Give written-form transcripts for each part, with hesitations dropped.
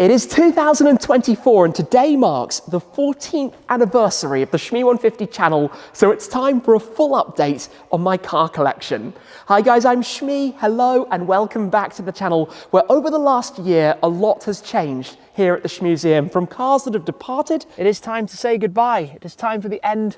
It is 2024 and today marks the 14th anniversary of the Shmee150 channel, so it's time for a full update on my car collection. Hi guys, I'm Shmee, hello and welcome back to the channel where over the last year a lot has changed here at the Shmuseum. From cars that have departed, it is time to say goodbye. It is time for the end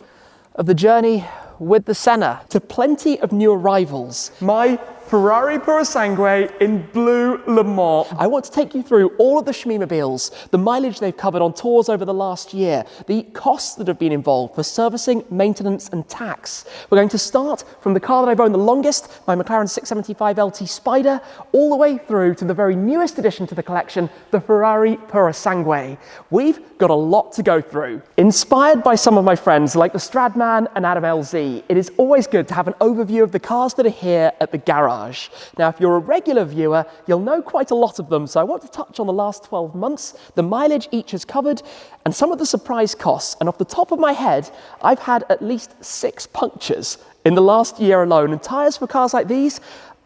of the journey with the Senna, to plenty of new arrivals. My Ferrari Purosangue in blue Le Mans. I want to take you through all of the Shmeemobiles, the mileage they've covered on tours over the last year, the costs that have been involved for servicing, maintenance and tax. We're going to start from the car that I've owned the longest, my McLaren 675 LT Spider, all the way through to the very newest addition to the collection, the Ferrari Purosangue. We've got a lot to go through. Inspired by some of my friends like the Stradman and Adam LZ, it is always good to have an overview of the cars that are here at the garage. Now, if you're a regular viewer, you'll know quite a lot of them, so I want to touch on the last 12 months, the mileage each has covered, and some of the surprise costs. And off the top of my head, I've had at least 6 punctures in the last year alone, and tyres for cars like these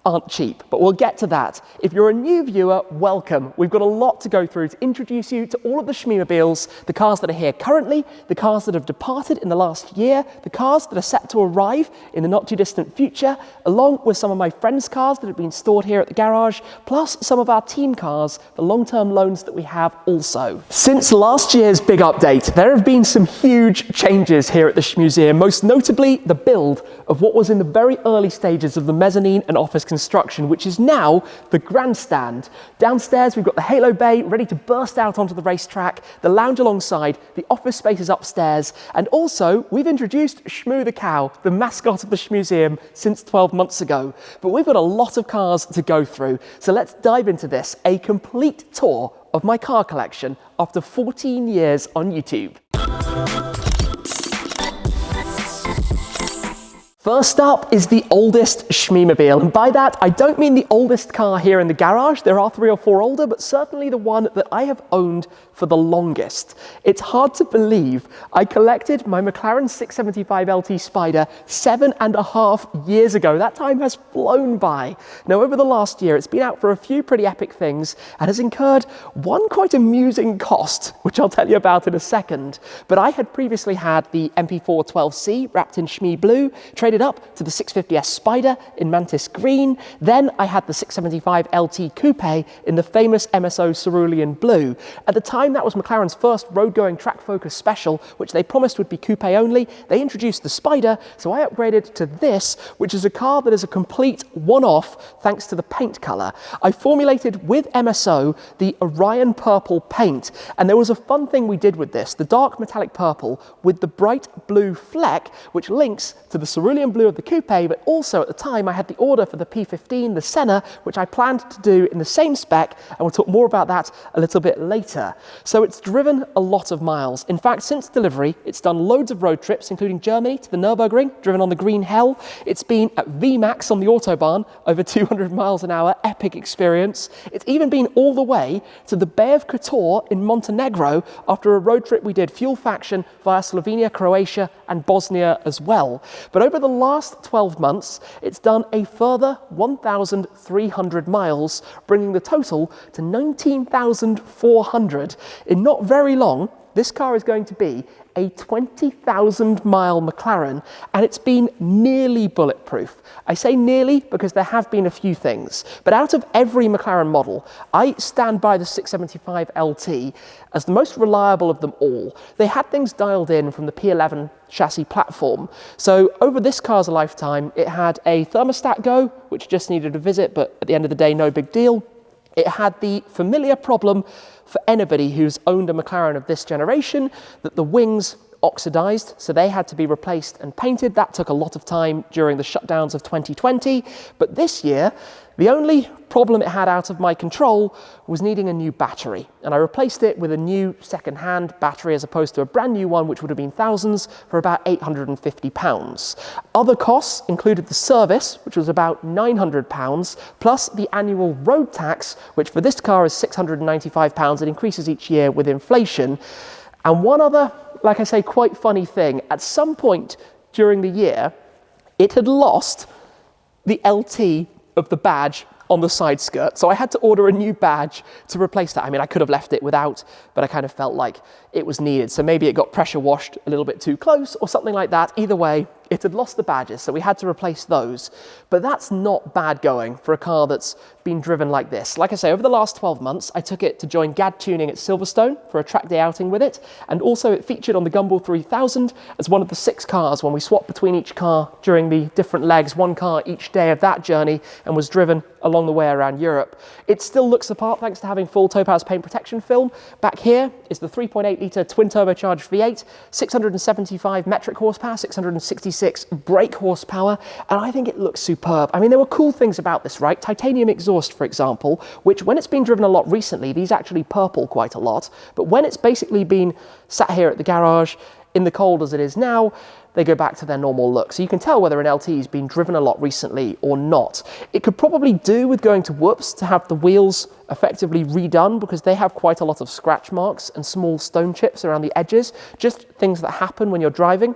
aren't cheap, but we'll get to that. If you're a new viewer, welcome. We've got a lot to go through to introduce you to all of the Shmeemobiles, the cars that are here currently, the cars that have departed in the last year, the cars that are set to arrive in the not too distant future, along with some of my friends' cars that have been stored here at the garage, plus some of our team cars, the long-term loans that we have also. Since last year's big update, there have been some huge changes here at the Shmuseum, most notably the build of what was in the very early stages of the mezzanine and office construction, which is now the grandstand. Downstairs, we've got the Halo Bay ready to burst out onto the racetrack, the lounge alongside, the office spaces upstairs, and also we've introduced Shmoo the cow, the mascot of the Shmuseum, since 12 months ago. But we've got a lot of cars to go through, so let's dive into this, a complete tour of my car collection after 14 years on YouTube. First up is the oldest Shmeemobile, and by that I don't mean the oldest car here in the garage. There are 3 or 4 older, but certainly the one that I have owned for the longest. It's hard to believe I collected my McLaren 675 LT Spider 7.5 years ago. That time has flown by. Now over the last year it's been out for a few pretty epic things and has incurred one quite amusing cost, which I'll tell you about in a second. But I had previously had the MP4 12C wrapped in Shmee blue, traded up to the 650S Spider in Mantis green. Then I had the 675 LT Coupe in the famous MSO cerulean blue. At the time, that was McLaren's first road-going track focus special, which they promised would be coupe only. They introduced the Spider, so I upgraded to this, which is a car that is a complete one-off thanks to the paint color. I formulated with MSO the Orion purple paint, and there was a fun thing we did with this, the dark metallic purple with the bright blue fleck, which links to the cerulean blue of the coupe, but also at the time I had the order for the P15, the Senna, which I planned to do in the same spec, and we'll talk more about that a little bit later. So it's driven a lot of miles. In fact, since delivery, it's done loads of road trips, including Germany to the Nürburgring, driven on the Green Hell. It's been at VMAX on the Autobahn, over 200 miles an hour, epic experience. It's even been all the way to the Bay of Kotor in Montenegro after a road trip we did fuel faction via Slovenia, Croatia, and Bosnia as well. But over the last 12 months, it's done a further 1,300 miles, bringing the total to 19,400. In not very long, this car is going to be a 20,000 mile McLaren, and it's been nearly bulletproof. I say nearly because there have been a few things, but out of every McLaren model, I stand by the 675 LT as the most reliable of them all. They had things dialed in from the P11 chassis platform. So over this car's lifetime, it had a thermostat go, which just needed a visit, but at the end of the day, no big deal. It had the familiar problem for anybody who's owned a McLaren of this generation, that the wings oxidized, so they had to be replaced and painted. That took a lot of time during the shutdowns of 2020. But this year, the only problem it had out of my control was needing a new battery. And I replaced it with a new second-hand battery as opposed to a brand new one, which would have been thousands, for about £850. Other costs included the service, which was about £900, plus the annual road tax, which for this car is £695. It increases each year with inflation. And one other, like I say, quite funny thing, at some point during the year, it had lost the LT of the badge on the side skirt. So I had to order a new badge to replace that. I mean, I could have left it without, but I kind of felt like it was needed. So maybe it got pressure washed a little bit too close or something like that. Either way, it had lost the badges, so we had to replace those. But that's not bad going for a car that's been driven like this. Like I say, over the last 12 months, I took it to join GAD Tuning at Silverstone for a track day outing with it. And also it featured on the Gumball 3000 as one of the 6 cars when we swapped between each car during the different legs, one car each day of that journey, and was driven along the way around Europe. It still looks the part thanks to having full Topaz paint protection film. Back here is the 3.8 litre twin turbocharged V8, 675 metric horsepower, 666 brake horsepower, and I think it looks superb. I mean, there were cool things about this, right? Titanium exhaust, for example, which when it's been driven a lot recently, these actually purple quite a lot, but when it's basically been sat here at the garage in the cold as it is now, they go back to their normal look. So you can tell whether an LT has been driven a lot recently or not. It could probably do with going to Whoops to have the wheels effectively redone, because they have quite a lot of scratch marks and small stone chips around the edges, just things that happen when you're driving.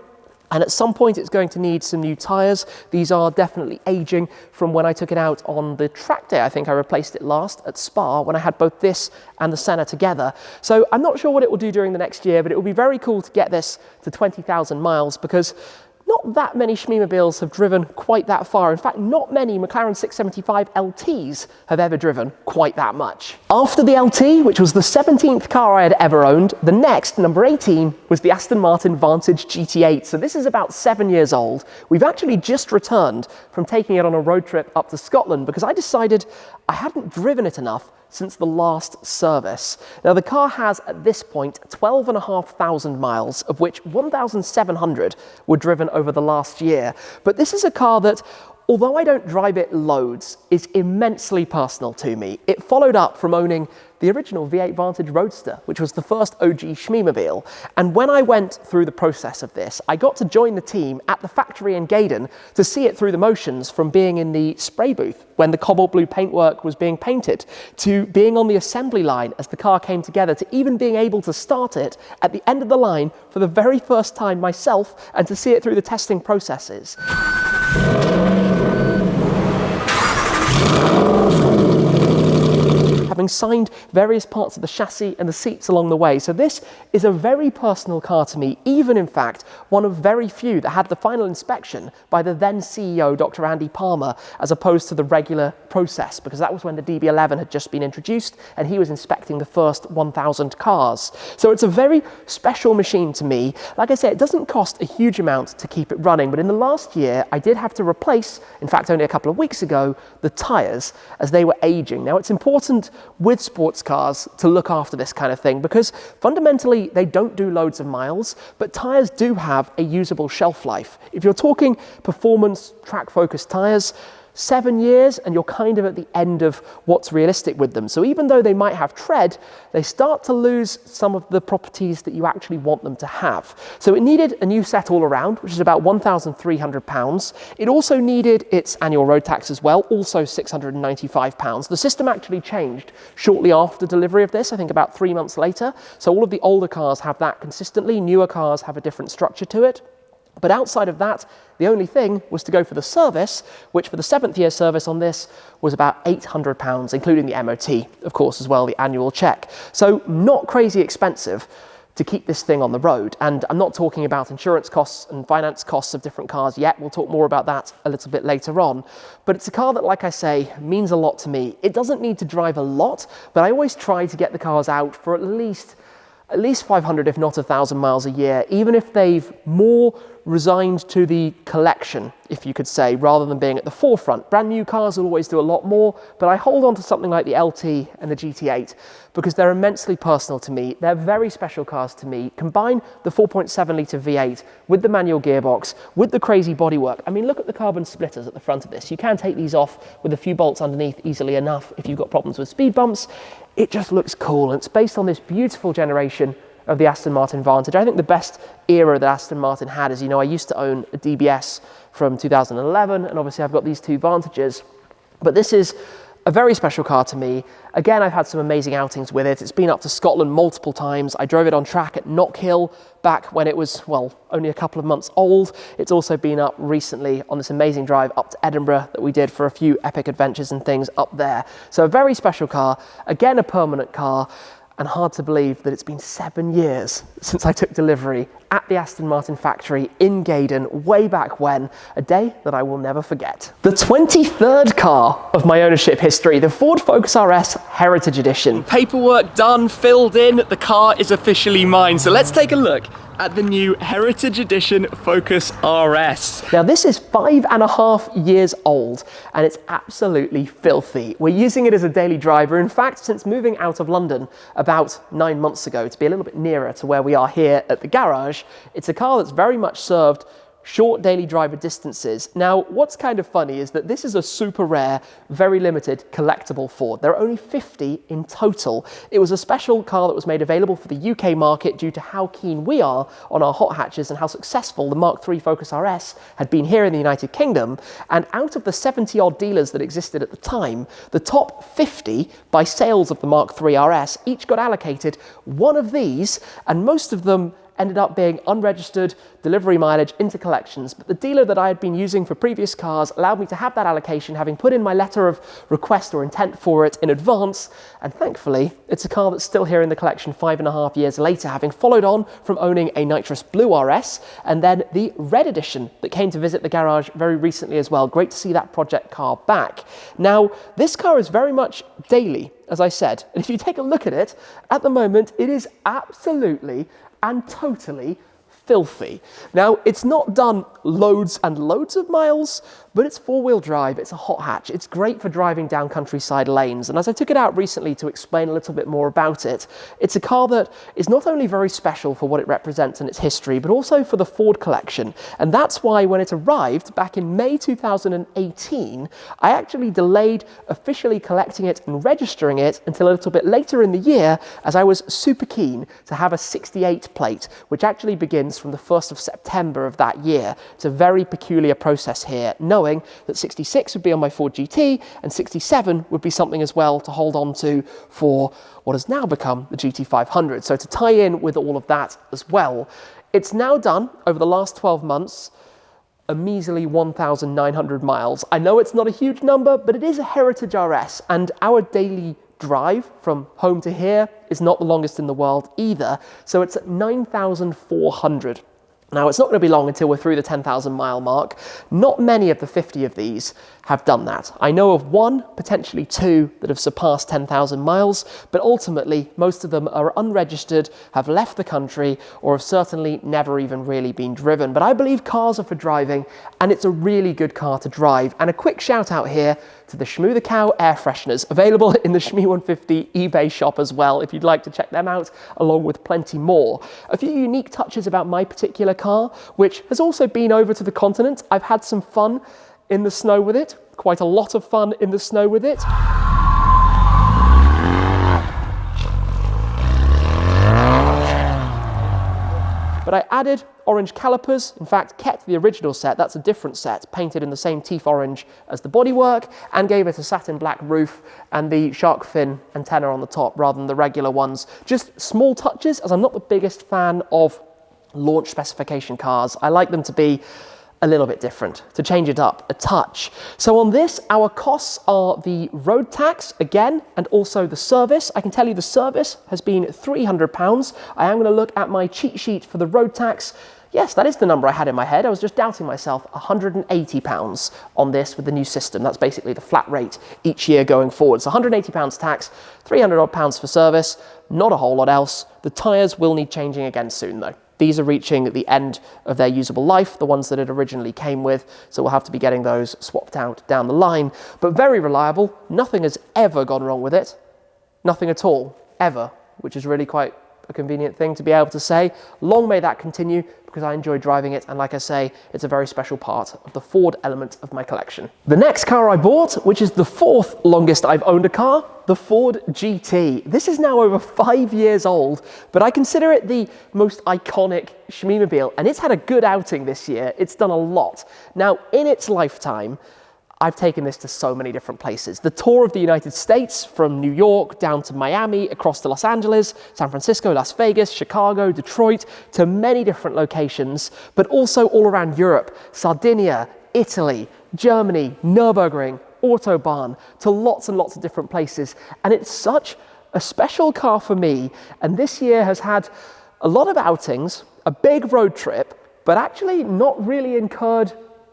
And at some point it's going to need some new tyres. These are definitely aging from when I took it out on the track day. I think I replaced it last at Spa when I had both this and the Senna together. So I'm not sure what it will do during the next year, but it will be very cool to get this to 20,000 miles, because not that many Shmeemobiles have driven quite that far. In fact, not many McLaren 675 LTs have ever driven quite that much. After the LT, which was the 17th car I had ever owned, the next, number 18, was the Aston Martin Vantage GT8. So this is about 7 years old. We've actually just returned from taking it on a road trip up to Scotland because I decided I hadn't driven it enough since the last service. Now the car has at this point 12,500 miles, of which 1,700 were driven over the last year. But this is a car that, although I don't drive it loads, is immensely personal to me. It followed up from owning the original V8 Vantage Roadster, which was the first OG Shmeemobile. And when I went through the process of this, I got to join the team at the factory in Gaydon to see it through the motions, from being in the spray booth when the cobalt blue paintwork was being painted, to being on the assembly line as the car came together, to even being able to start it at the end of the line for the very first time myself, and to see it through the testing processes. Having signed various parts of the chassis and the seats along the way. So this is a very personal car to me, even in fact one of very few that had the final inspection by the then CEO, Dr. Andy Palmer, as opposed to the regular process, because that was when the DB11 had just been introduced and he was inspecting the first 1,000 cars. So it's a very special machine to me. Like I said, it doesn't cost a huge amount to keep it running, but in the last year I did have to replace, in fact only a couple of weeks ago, the tyres as they were aging. Now it's important with sports cars to look after this kind of thing, because fundamentally they don't do loads of miles, but tyres do have a usable shelf life. If you're talking performance track focused tyres, 7 years and you're kind of at the end of what's realistic with them. So even though they might have tread, they start to lose some of the properties that you actually want them to have. So it needed a new set all around, which is about £1,300. It also needed its annual road tax as well, also £695. The system actually changed shortly after delivery of this, I think about 3 months later. So all of the older cars have that consistently, newer cars have a different structure to it. But outside of that, the only thing was to go for the service, which for the 7th year service on this was about £800, including the MOT, of course, as well, the annual check. So not crazy expensive to keep this thing on the road. And I'm not talking about insurance costs and finance costs of different cars yet. We'll talk more about that a little bit later on. But it's a car that, like I say, means a lot to me. It doesn't need to drive a lot, but I always try to get the cars out for at least 500, if not 1,000 miles a year, even if they've more resigned to the collection, if you could say, rather than being at the forefront. Brand new cars will always do a lot more, but I hold on to something like the LT and the GT8 because they're immensely personal to me. They're very special cars to me. Combine the 4.7 litre V8 with the manual gearbox, with the crazy bodywork. I mean, look at the carbon splitters at the front of this. You can take these off with a few bolts underneath easily enough if you've got problems with speed bumps. It just looks cool, and it's based on this beautiful generation of the Aston Martin Vantage. I think the best era that Aston Martin had is, you know, I used to own a DBS from 2011, and obviously I've got these two Vantages, but this is A very special car to me. Again, I've had some amazing outings with it. It's been up to Scotland multiple times. I drove it on track at Knockhill back when it was, well, only a couple of months old. It's also been up recently on this amazing drive up to Edinburgh that we did for a few epic adventures and things up there. So a very special car, again, a permanent car, and hard to believe that it's been 7 years since I took delivery at the Aston Martin factory in Gaydon way back when, a day that I will never forget. The 23rd car of my ownership history, the Ford Focus RS Heritage Edition. Paperwork done, filled in, the car is officially mine. So let's take a look at the new Heritage Edition Focus RS. Now this is 5.5 years old and it's absolutely filthy. We're using it as a daily driver. In fact, since moving out of London about 9 months ago to be a little bit nearer to where we are here at the garage, it's a car that's very much served short daily driver distances. Now, what's kind of funny is that this is a super rare, very limited collectible Ford. There are only 50 in total. It was a special car that was made available for the UK market due to how keen we are on our hot hatches and how successful the Mark III Focus RS had been here in the United Kingdom. And out of the 70 odd dealers that existed at the time, the top 50 by sales of the Mark III RS each got allocated one of these, and most of them ended up being unregistered delivery mileage into collections. But the dealer that I had been using for previous cars allowed me to have that allocation, having put in my letter of request or intent for it in advance. And thankfully, it's a car that's still here in the collection 5.5 years later, having followed on from owning a nitrous blue RS and then the red edition that came to visit the garage very recently as well. Great to see that project car back. Now, this car is very much daily, as I said. And if you take a look at it, at the moment, it is absolutely and totally filthy. Now, it's not done loads and loads of miles, but it's four-wheel drive, it's a hot hatch, it's great for driving down countryside lanes. And as I took it out recently to explain a little bit more about it, it's a car that is not only very special for what it represents in its history, but also for the Ford collection. And that's why when it arrived back in May 2018, I actually delayed officially collecting it and registering it until a little bit later in the year, as I was super keen to have a 68 plate, which actually begins from the 1st of September of that year. It's a very peculiar process here, knowing that 66 would be on my Ford GT and 67 would be something as well to hold on to for what has now become the GT500. So to tie in with all of that as well, it's now done over the last 12 months a measly 1,900 miles. I know it's not a huge number, but it is a Heritage RS, and our daily drive from home to here is not the longest in the world either. So it's at 9,400. Now, it's not going to be long until we're through the 10,000 mile mark. Not many of the 50 of these have done that. I know of one, potentially two, that have surpassed 10,000 miles, but ultimately most of them are unregistered, have left the country, or have certainly never even really been driven. But I believe cars are for driving, and it's a really good car to drive. And a quick shout out here to the Shmoo the Cow air fresheners, available in the Shmee 150 eBay shop as well, if you'd like to check them out, along with plenty more. A few unique touches about my particular car, which has also been over to the continent. I've had some fun in the snow with it, quite a lot of fun in the snow with it. But I added orange calipers, in fact kept the original set, that's a different set, painted in the same teeth orange as the bodywork, and gave it a satin black roof and the shark fin antenna on the top rather than the regular ones. Just small touches, as I'm not the biggest fan of launch specification cars. I like them to be a little bit different, to change it up a touch. So on this, our costs are the road tax again, and also the service. I can tell you the service has been £300. I am going to look at my cheat sheet for the road tax. Yes, that is the number I had in my head. I was just doubting myself. £180 on this with the new system. That's basically the flat rate each year going forward. So £180 tax, £300 odd for service, not a whole lot else. The tyres will need changing again soon though. These are reaching the end of their usable life, the ones that it originally came with, so we'll have to be getting those swapped out down the line. But very reliable, nothing has ever gone wrong with it. Nothing at all, ever, which is really quite a convenient thing to be able to say. Long may that continue, because I enjoy driving it, and like I say, it's a very special part of the Ford element of my collection. The next car I bought, which is the fourth longest I've owned a car, the Ford GT. This is now over 5 years old, but I consider it the most iconic Shmeemobile, and it's had a good outing this year. It's done a lot. Now, in its lifetime, I've taken this to so many different places. The tour of the United States, from New York down to Miami, across to Los Angeles, San Francisco, Las Vegas, Chicago, Detroit, to many different locations, but also all around Europe, Sardinia, Italy, Germany, Nürburgring, Autobahn, to lots and lots of different places. And it's such a special car for me, and this year has had a lot of outings, a big road trip, but actually not really incurred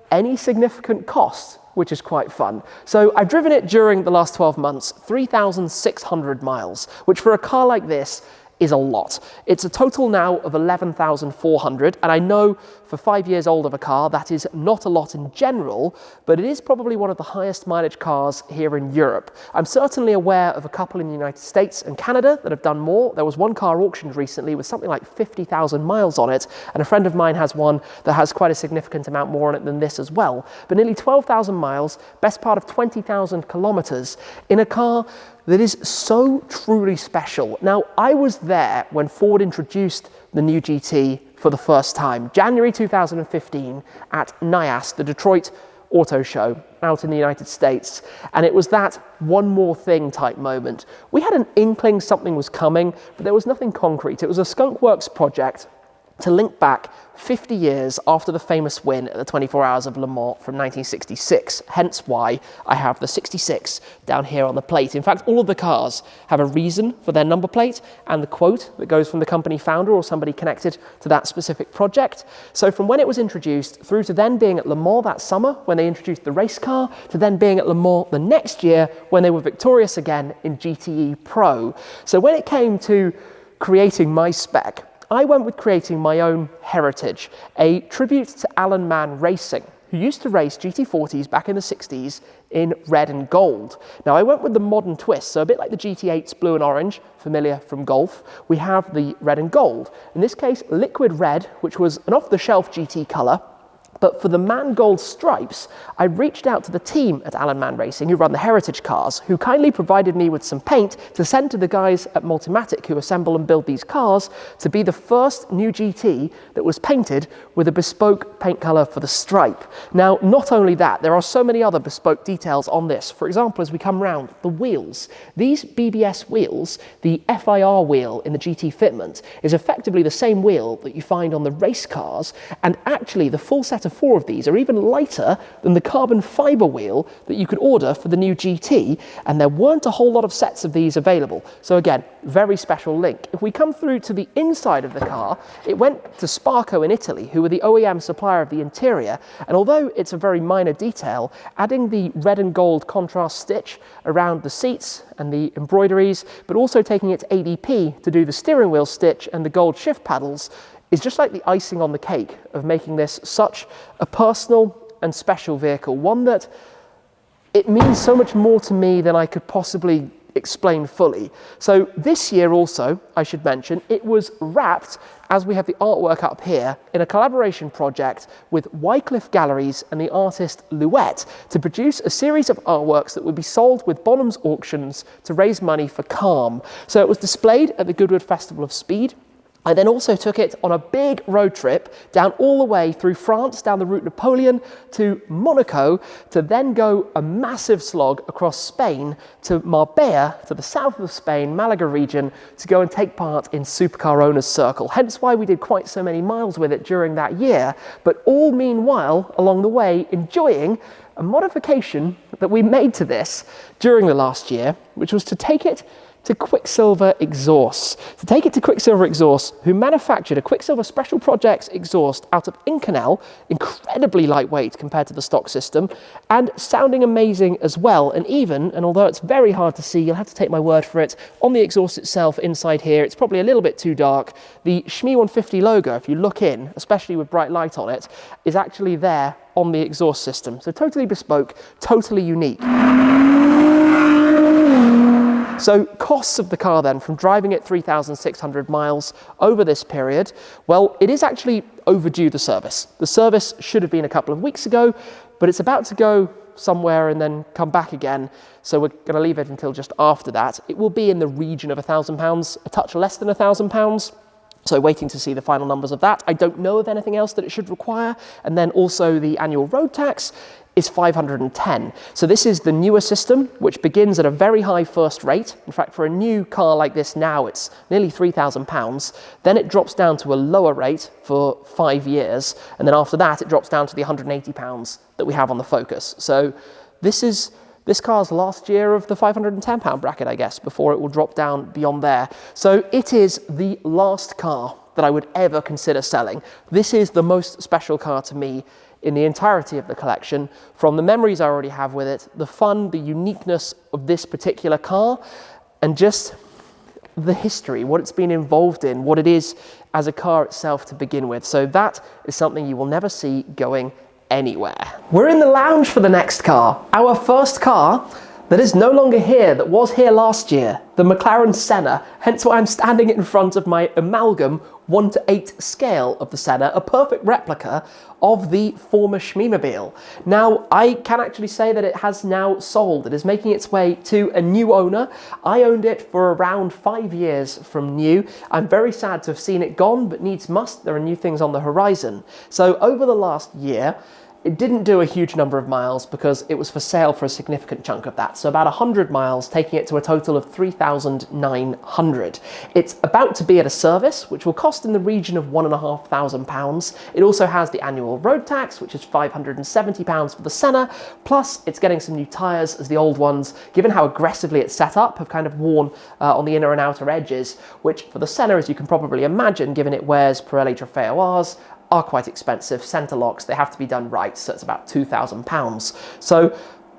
any significant cost, which is quite fun. So I've driven it during the last 12 months, 3,600 miles, which for a car like this is a lot. It's a total now of 11,400, and I know for 5 years old of a car, that is not a lot in general, but it is probably one of the highest mileage cars here in Europe. I'm certainly aware of a couple in the United States and Canada that have done more. There was one car auctioned recently with something like 50,000 miles on it, and a friend of mine has one that has quite a significant amount more on it than this as well. But nearly 12,000 miles, best part of 20,000 kilometers, in a car that is so truly special. Now, I was there when Ford introduced the new GT for the first time, January 2015 at NIAS, the Detroit Auto Show out in the United States. And it was that one more thing type moment. We had an inkling something was coming, but there was nothing concrete. It was a skunkworks project to link back 50 years after the famous win at the 24 Hours of Le Mans from 1966, hence why I have the 66 down here on the plate. In fact, all of the cars have a reason for their number plate and the quote that goes from the company founder or somebody connected to that specific project. So from when it was introduced through to then being at Le Mans that summer when they introduced the race car, to then being at Le Mans the next year when they were victorious again in GTE Pro. So when it came to creating my spec, I went with creating my own heritage, a tribute to Alan Mann Racing, who used to race GT40s back in the 60s in red and gold. Now, I went with the modern twist, so a bit like the GT8's blue and orange, familiar from Golf, we have the red and gold. In this case, liquid red, which was an off-the-shelf GT colour. But for the Man Gold stripes, I reached out to the team at Alan Mann Racing, who run the heritage cars, who kindly provided me with some paint to send to the guys at Multimatic, who assemble and build these cars, to be the first new GT that was painted with a bespoke paint colour for the stripe. Now, not only that, there are so many other bespoke details on this. For example, as we come round, the wheels. These BBS wheels, the FIR wheel in the GT fitment, is effectively the same wheel that you find on the race cars, and actually the full set of 4 of these are even lighter than the carbon fibre wheel that you could order for the new GT, and there weren't a whole lot of sets of these available. So again, very special link. If we come through to the inside of the car, it went to Sparco in Italy, who were the OEM supplier of the interior, and although it's a very minor detail, adding the red and gold contrast stitch around the seats and the embroideries, but also taking it to ADP to do the steering wheel stitch and the gold shift paddles, is just like the icing on the cake of making this such a personal and special vehicle, one that it means so much more to me than I could possibly explain fully. So this year also, I should mention, it was wrapped, as we have the artwork up here, in a collaboration project with Wycliffe Galleries and the artist Louette to produce a series of artworks that would be sold with Bonham's auctions to raise money for CALM. So it was displayed at the Goodwood Festival of Speed. I then also took it on a big road trip down all the way through France, down the route Napoleon to Monaco, to then go a massive slog across Spain to Marbella, to the south of Spain, Malaga region, to go and take part in Supercar Owners Circle. Hence why we did quite so many miles with it during that year, but all meanwhile, along the way, enjoying a modification that we made to this during the last year, which was to take it to Quicksilver Exhausts. To take it to Quicksilver Exhausts, who manufactured a Quicksilver Special Projects exhaust out of Inconel, incredibly lightweight compared to the stock system, and sounding amazing as well. And even, and although it's very hard to see, you'll have to take my word for it, on the exhaust itself inside here, it's probably a little bit too dark. The Shmee150 logo, if you look in, especially with bright light on it, is actually there on the exhaust system. So totally bespoke, totally unique. So costs of the car then, from driving it 3,600 miles over this period, well, it is actually overdue the service. The service should have been a couple of weeks ago, but it's about to go somewhere and then come back again. So we're going to leave it until just after that. It will be in the region of £1,000, a touch less than £1,000. So waiting to see the final numbers of that. I don't know of anything else that it should require. And then also the annual road tax is 510. So this is the newer system, which begins at a very high first rate. In fact, for a new car like this now, it's nearly £3,000. Then it drops down to a lower rate for 5 years. And then after that, it drops down to the £180 that we have on the Focus. So this car's last year of the £510 bracket, I guess, before it will drop down beyond there. So it is the last car that I would ever consider selling. This is the most special car to me in the entirety of the collection, from the memories I already have with it, the fun, the uniqueness of this particular car, and just the history, what it's been involved in, what it is as a car itself to begin with. So that is something you will never see going anywhere. We're in the lounge for the next car, our first car that is no longer here, that was here last year, the McLaren Senna, hence why I'm standing in front of my amalgam 1:8 scale of the Senna, a perfect replica of the former Shmeemobile. Now, I can actually say that it has now sold. It is making its way to a new owner. I owned it for around 5 years from new. I'm very sad to have seen it gone, but needs must. There are new things on the horizon. So over the last year, it didn't do a huge number of miles because it was for sale for a significant chunk of that. So about 100 miles, taking it to a total of 3,900. It's about to be at a service, which will cost in the region of £1,500. It also has the annual road tax, which is £570 for the Senna. Plus, it's getting some new tyres, as the old ones, given how aggressively it's set up, have kind of worn on the inner and outer edges, which for the Senna, as you can probably imagine, given it wears Pirelli Trofeo Rs, are quite expensive. Centre locks, they have to be done right, so it's about £2,000. So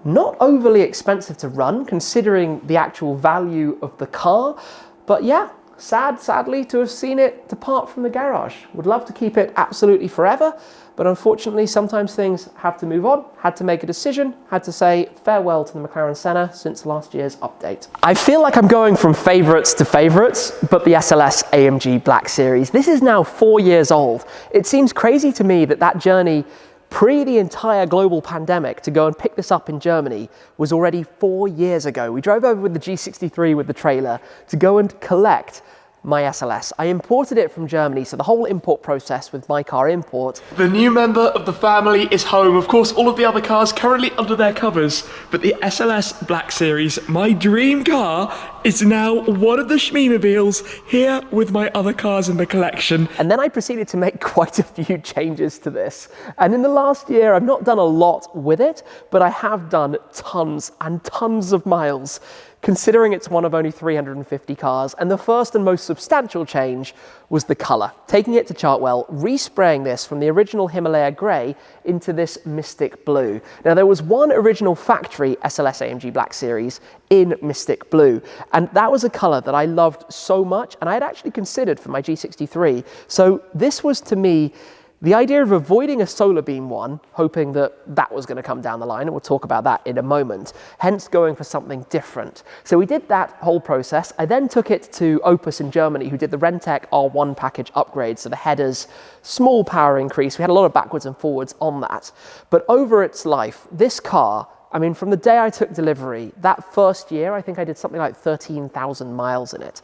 not overly expensive to run, considering the actual value of the car. But yeah, sadly, to have seen it depart from the garage. Would love to keep it absolutely forever, but unfortunately, sometimes things have to move on. Had to make a decision, had to say farewell to the McLaren Senna since last year's update. I feel like I'm going from favourites to favourites, but the SLS AMG Black Series, this is now 4 years old. It seems crazy to me that that journey pre the entire global pandemic to go and pick this up in Germany was already 4 years ago. We drove over with the G63 with the trailer to go and collect my SLS. I imported it from Germany, so the whole import process with My Car Import. The new member of the family is home. Of course, all of the other cars currently under their covers, but the SLS Black Series, my dream car, is now one of the Shmeemobiles here with my other cars in the collection. And then I proceeded to make quite a few changes to this. And in the last year, I've not done a lot with it, but I have done tons and tons of miles, considering it's one of only 350 cars. And the first and most substantial change was the colour. Taking it to Chartwell, respraying this from the original Himalaya grey into this Mystic Blue. Now, there was one original factory SLS AMG Black Series in Mystic Blue, and that was a colour that I loved so much, and I had actually considered for my G63. So this was, to me, the idea of avoiding a solar beam one, hoping that that was going to come down the line, and we'll talk about that in a moment, hence going for something different. So we did that whole process. I then took it to Opus in Germany, who did the Rentec R1 package upgrade, so the headers, small power increase. We had a lot of backwards and forwards on that. But over its life, this car, I mean, from the day I took delivery, that first year, I think I did something like 13,000 miles in it.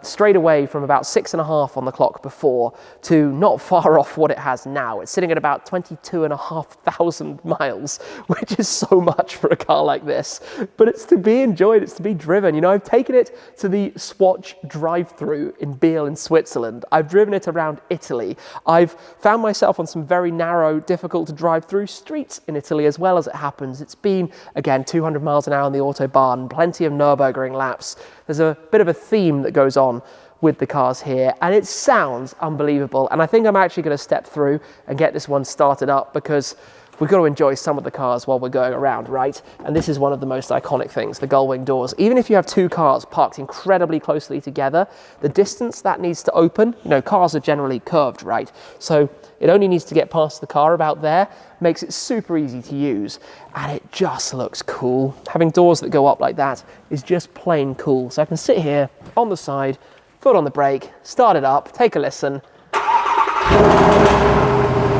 Straight away from about 6.5 on the clock before to not far off what it has now. It's sitting at about 22,500 miles, which is so much for a car like this. But it's to be enjoyed, it's to be driven. You know, I've taken it to the Swatch drive-through in Biel in Switzerland. I've driven it around Italy. I've found myself on some very narrow, difficult to drive through streets in Italy as well, as it happens. It's been, again, 200 miles an hour on the Autobahn, plenty of Nürburgring laps. There's a bit of a theme that goes on with the cars here, and it sounds unbelievable. And I think I'm actually going to step through and get this one started up, because we've got to enjoy some of the cars while we're going around, right? And this is one of the most iconic things, the gull-wing doors. Even if you have two cars parked incredibly closely together, the distance that needs to open, you know, cars are generally curved, right? So it only needs to get past the car about there, makes it super easy to use, and it just looks cool. Having doors that go up like that is just plain cool. So I can sit here on the side, foot on the brake, start it up, take a listen.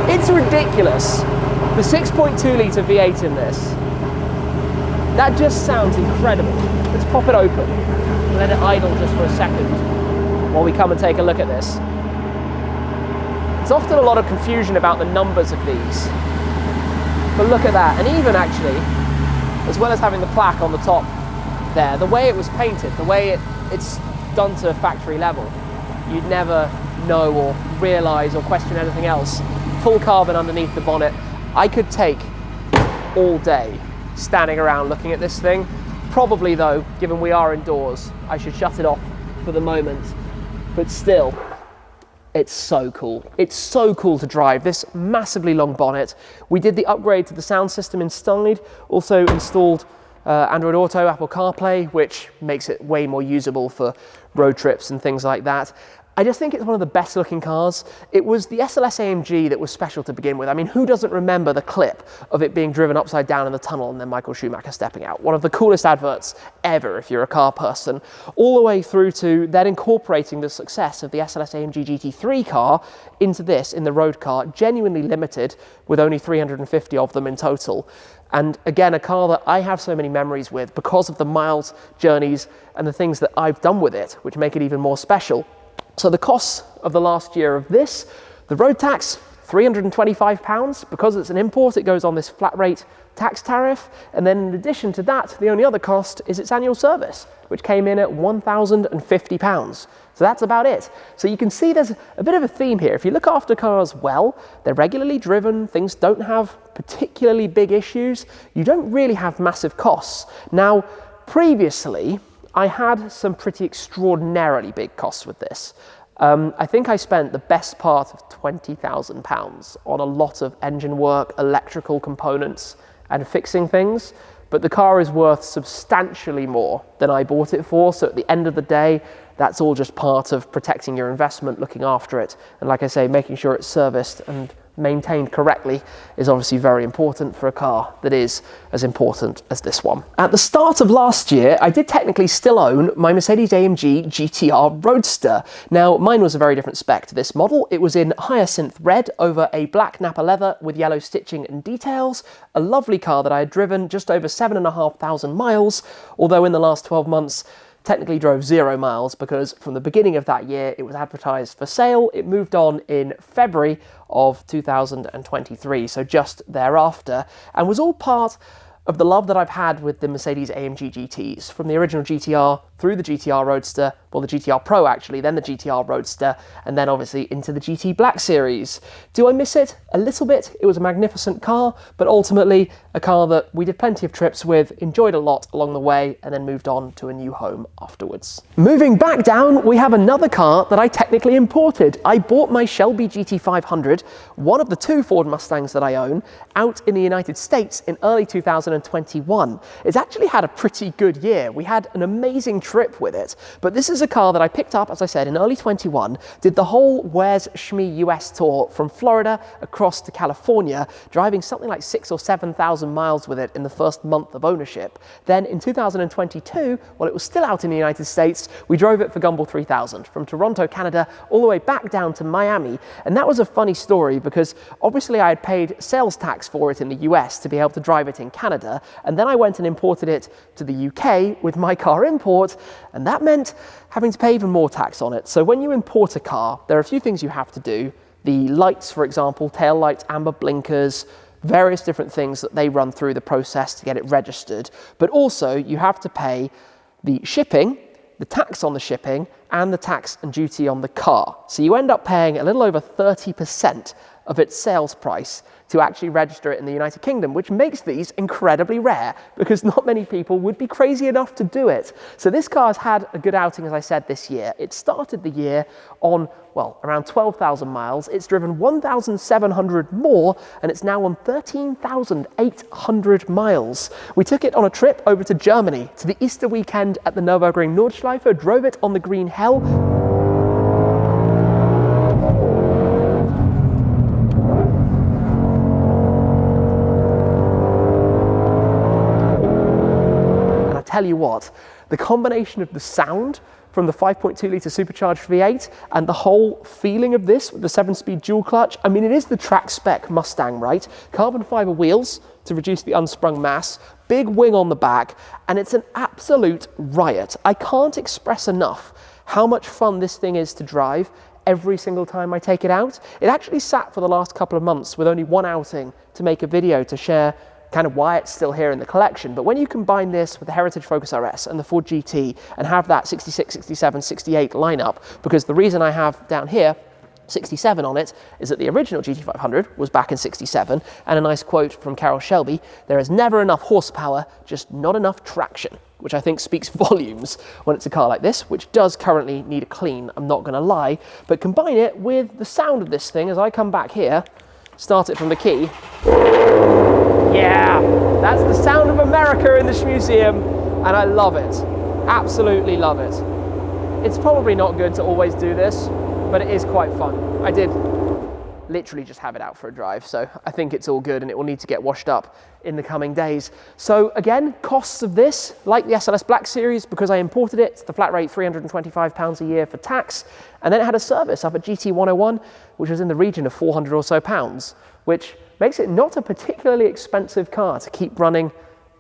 It's ridiculous. The 6.2 litre V8 in this, that just sounds incredible. Let's pop it open, let it idle just for a second while we come and take a look at this. There's often a lot of confusion about the numbers of these. But look at that, and even actually, as well as having the plaque on the top there, the way it was painted, the way it's done to factory level, you'd never know or realise or question anything else. Full carbon underneath the bonnet. I could take all day standing around looking at this thing. Probably though, given we are indoors, I should shut it off for the moment. But still, it's so cool. It's so cool to drive this massively long bonnet. We did the upgrade to the sound system inside, also installed Android Auto, Apple CarPlay, which makes it way more usable for road trips and things like that. I just think it's one of the best looking cars. It was the SLS-AMG that was special to begin with. I mean, who doesn't remember the clip of it being driven upside down in the tunnel and then Michael Schumacher stepping out? One of the coolest adverts ever if you're a car person. All the way through to then incorporating the success of the SLS-AMG GT3 car into this, in the road car, genuinely limited with only 350 of them in total. And again, a car that I have so many memories with because of the miles, journeys, and the things that I've done with it, which make it even more special. So the costs of the last year of this, the road tax, £325. Because it's an import, it goes on this flat rate tax tariff. And then in addition to that, the only other cost is its annual service, which came in at £1,050. So that's about it. So you can see there's a bit of a theme here. If you look after cars well, they're regularly driven, things don't have particularly big issues, you don't really have massive costs. Now, previously, I had some pretty extraordinarily big costs with this. I think I spent the best part of £20,000 on a lot of engine work, electrical components, and fixing things. But the car is worth substantially more than I bought it for. So at the end of the day, that's all just part of protecting your investment, looking after it. And like I say, making sure it's serviced and maintained correctly is obviously very important for a car that is as important as this one. At the start of last year, I did technically still own my Mercedes-AMG GT R Roadster. Now, mine was a very different spec to this model. It was in hyacinth red over a black Napa leather with yellow stitching and details. A lovely car that I had driven just over 7,500 miles, although in the last 12 months, technically drove 0 miles because from the beginning of that year it was advertised for sale. It moved on in February of 2023, so just thereafter, and was all part of the love that I've had with the Mercedes-AMG GTs, from the original GTR through the GTR Roadster, well, the GTR Pro actually, then the GTR Roadster, and then obviously into the GT Black series. Do I miss it? A little bit. It was a magnificent car, but ultimately a car that we did plenty of trips with, enjoyed a lot along the way, and then moved on to a new home afterwards. Moving back down, we have another car that I technically imported. I bought my Shelby GT500, one of the 2 Ford Mustangs that I own, out in the United States in early 2021. It's actually had a pretty good year. We had an amazing trip with it, but this is a car that I picked up, as I said, in early 21, did the whole Where's Shmee US tour from Florida across to California, driving something like 6,000 or 7,000 miles with it in the first month of ownership. Then in 2022, while it was still out in the United States, we drove it for Gumball 3000 from Toronto, Canada, all the way back down to Miami. And that was a funny story because obviously I had paid sales tax for it in the US to be able to drive it in Canada, and then I went and imported it to the UK with my car import, and that meant having to pay even more tax on it. So when you import a car, there are a few things you have to do. The lights, for example, tail lights, amber blinkers, various different things that they run through the process to get it registered. But also you have to pay the shipping, the tax on the shipping, and the tax and duty on the car. So you end up paying a little over 30% of its sales price to actually register it in the United Kingdom, which makes these incredibly rare because not many people would be crazy enough to do it. So this car has had a good outing, as I said, this year. It started the year on, well, around 12,000 miles. It's driven 1,700 more, and it's now on 13,800 miles. We took it on a trip over to Germany, to the Easter weekend at the Nürburgring Nordschleife, drove it on the Green Hell. Tell you what, the combination of the sound from the 5.2 litre supercharged V8 and the whole feeling of this with the 7-speed dual clutch, I mean, it is the track spec Mustang, right? Carbon fibre wheels to reduce the unsprung mass, big wing on the back, and it's an absolute riot. I can't express enough how much fun this thing is to drive. every single time I take it out. It actually sat for the last couple of months with only one outing to make a video to share kind of why it's still here in the collection. But when you combine this with the Heritage Focus RS and the Ford GT and have that 66, 67, 68 lineup, because the reason I have down here 67 on it is that the original GT500 was back in 67, and a nice quote from Carroll Shelby, "There is never enough horsepower, just not enough traction," which I think speaks volumes when it's a car like this, which does currently need a clean, I'm not going to lie. But combine it with the sound of this thing as I come back here, start it from the key. Yeah, that's the sound of America in the Shmuseum, and I love it. Absolutely love it. It's probably not good to always do this, but it is quite fun. I did literally just have it out for a drive, so I think it's all good, and it will need to get washed up in the coming days. So again, costs of this, like the SLS Black Series, because I imported it, the flat rate £325 a year for tax, and then it had a service up at GT101, which was in the region of 400 or so pounds, which makes it not a particularly expensive car to keep running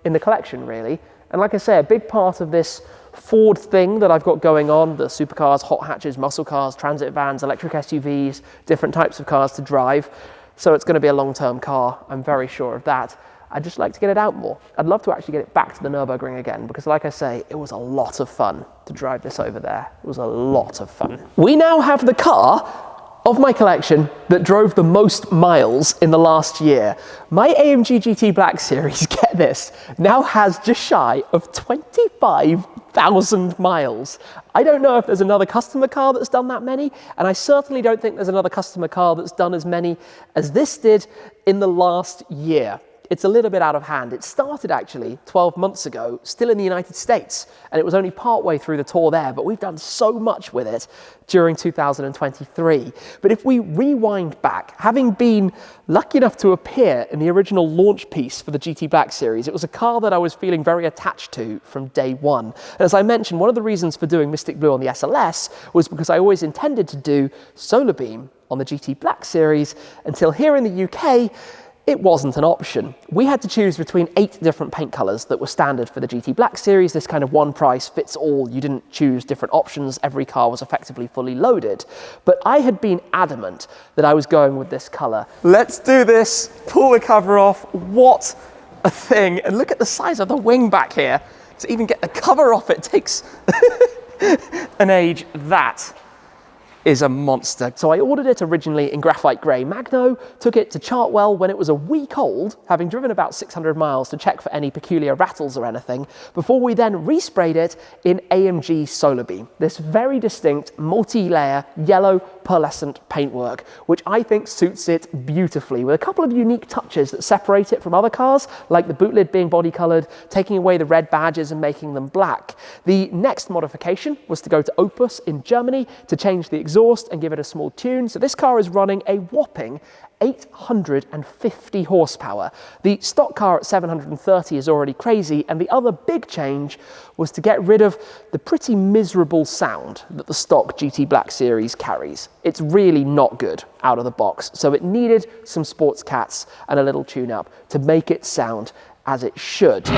in the collection, really. And like I say, a big part of this Ford thing that I've got going on, the supercars, hot hatches, muscle cars, transit vans, electric SUVs, different types of cars to drive. So it's going to be a long-term car, I'm very sure of that. I'd just like to get it out more. I'd love to actually get it back to the Nürburgring again, because like I say, it was a lot of fun to drive this over there. It was a lot of fun. We now have the car of my collection that drove the most miles in the last year. My AMG GT Black Series, get this, now has just shy of 25,000 miles. I don't know if there's another customer car that's done that many, and I certainly don't think there's another customer car that's done as many as this did in the last year. It's a little bit out of hand. It started actually 12 months ago, still in the United States, and it was only partway through the tour there, but we've done so much with it during 2023. But if we rewind back, having been lucky enough to appear in the original launch piece for the GT Black Series, it was a car that I was feeling very attached to from day one. And as I mentioned, one of the reasons for doing Mystic Blue on the SLS was because I always intended to do Solar Beam on the GT Black Series, until here in the UK, it wasn't an option. We had to choose between 8 different paint colours that were standard for the GT Black Series, this kind of one price fits all, you didn't choose different options, every car was effectively fully loaded. But I had been adamant that I was going with this colour. Let's do this, pull the cover off, what a thing, and look at the size of the wing back here. To even get the cover off it takes an age. That is a monster. So I ordered it originally in graphite grey Magno, took it to Chartwell when it was a week old, having driven about 600 miles to check for any peculiar rattles or anything, before we then resprayed it in AMG Solar Beam, this very distinct multi-layer yellow pearlescent paintwork, which I think suits it beautifully, with a couple of unique touches that separate it from other cars, like the boot lid being body coloured, taking away the red badges and making them black. The next modification was to go to Opus in Germany to change the exhaust and give it a small tune. So this car is running a whopping 850 horsepower. The stock car at 730 is already crazy, and the other big change was to get rid of the pretty miserable sound that the stock GT Black Series carries. It's really not good out of the box, so it needed some sports cats and a little tune-up to make it sound as it should.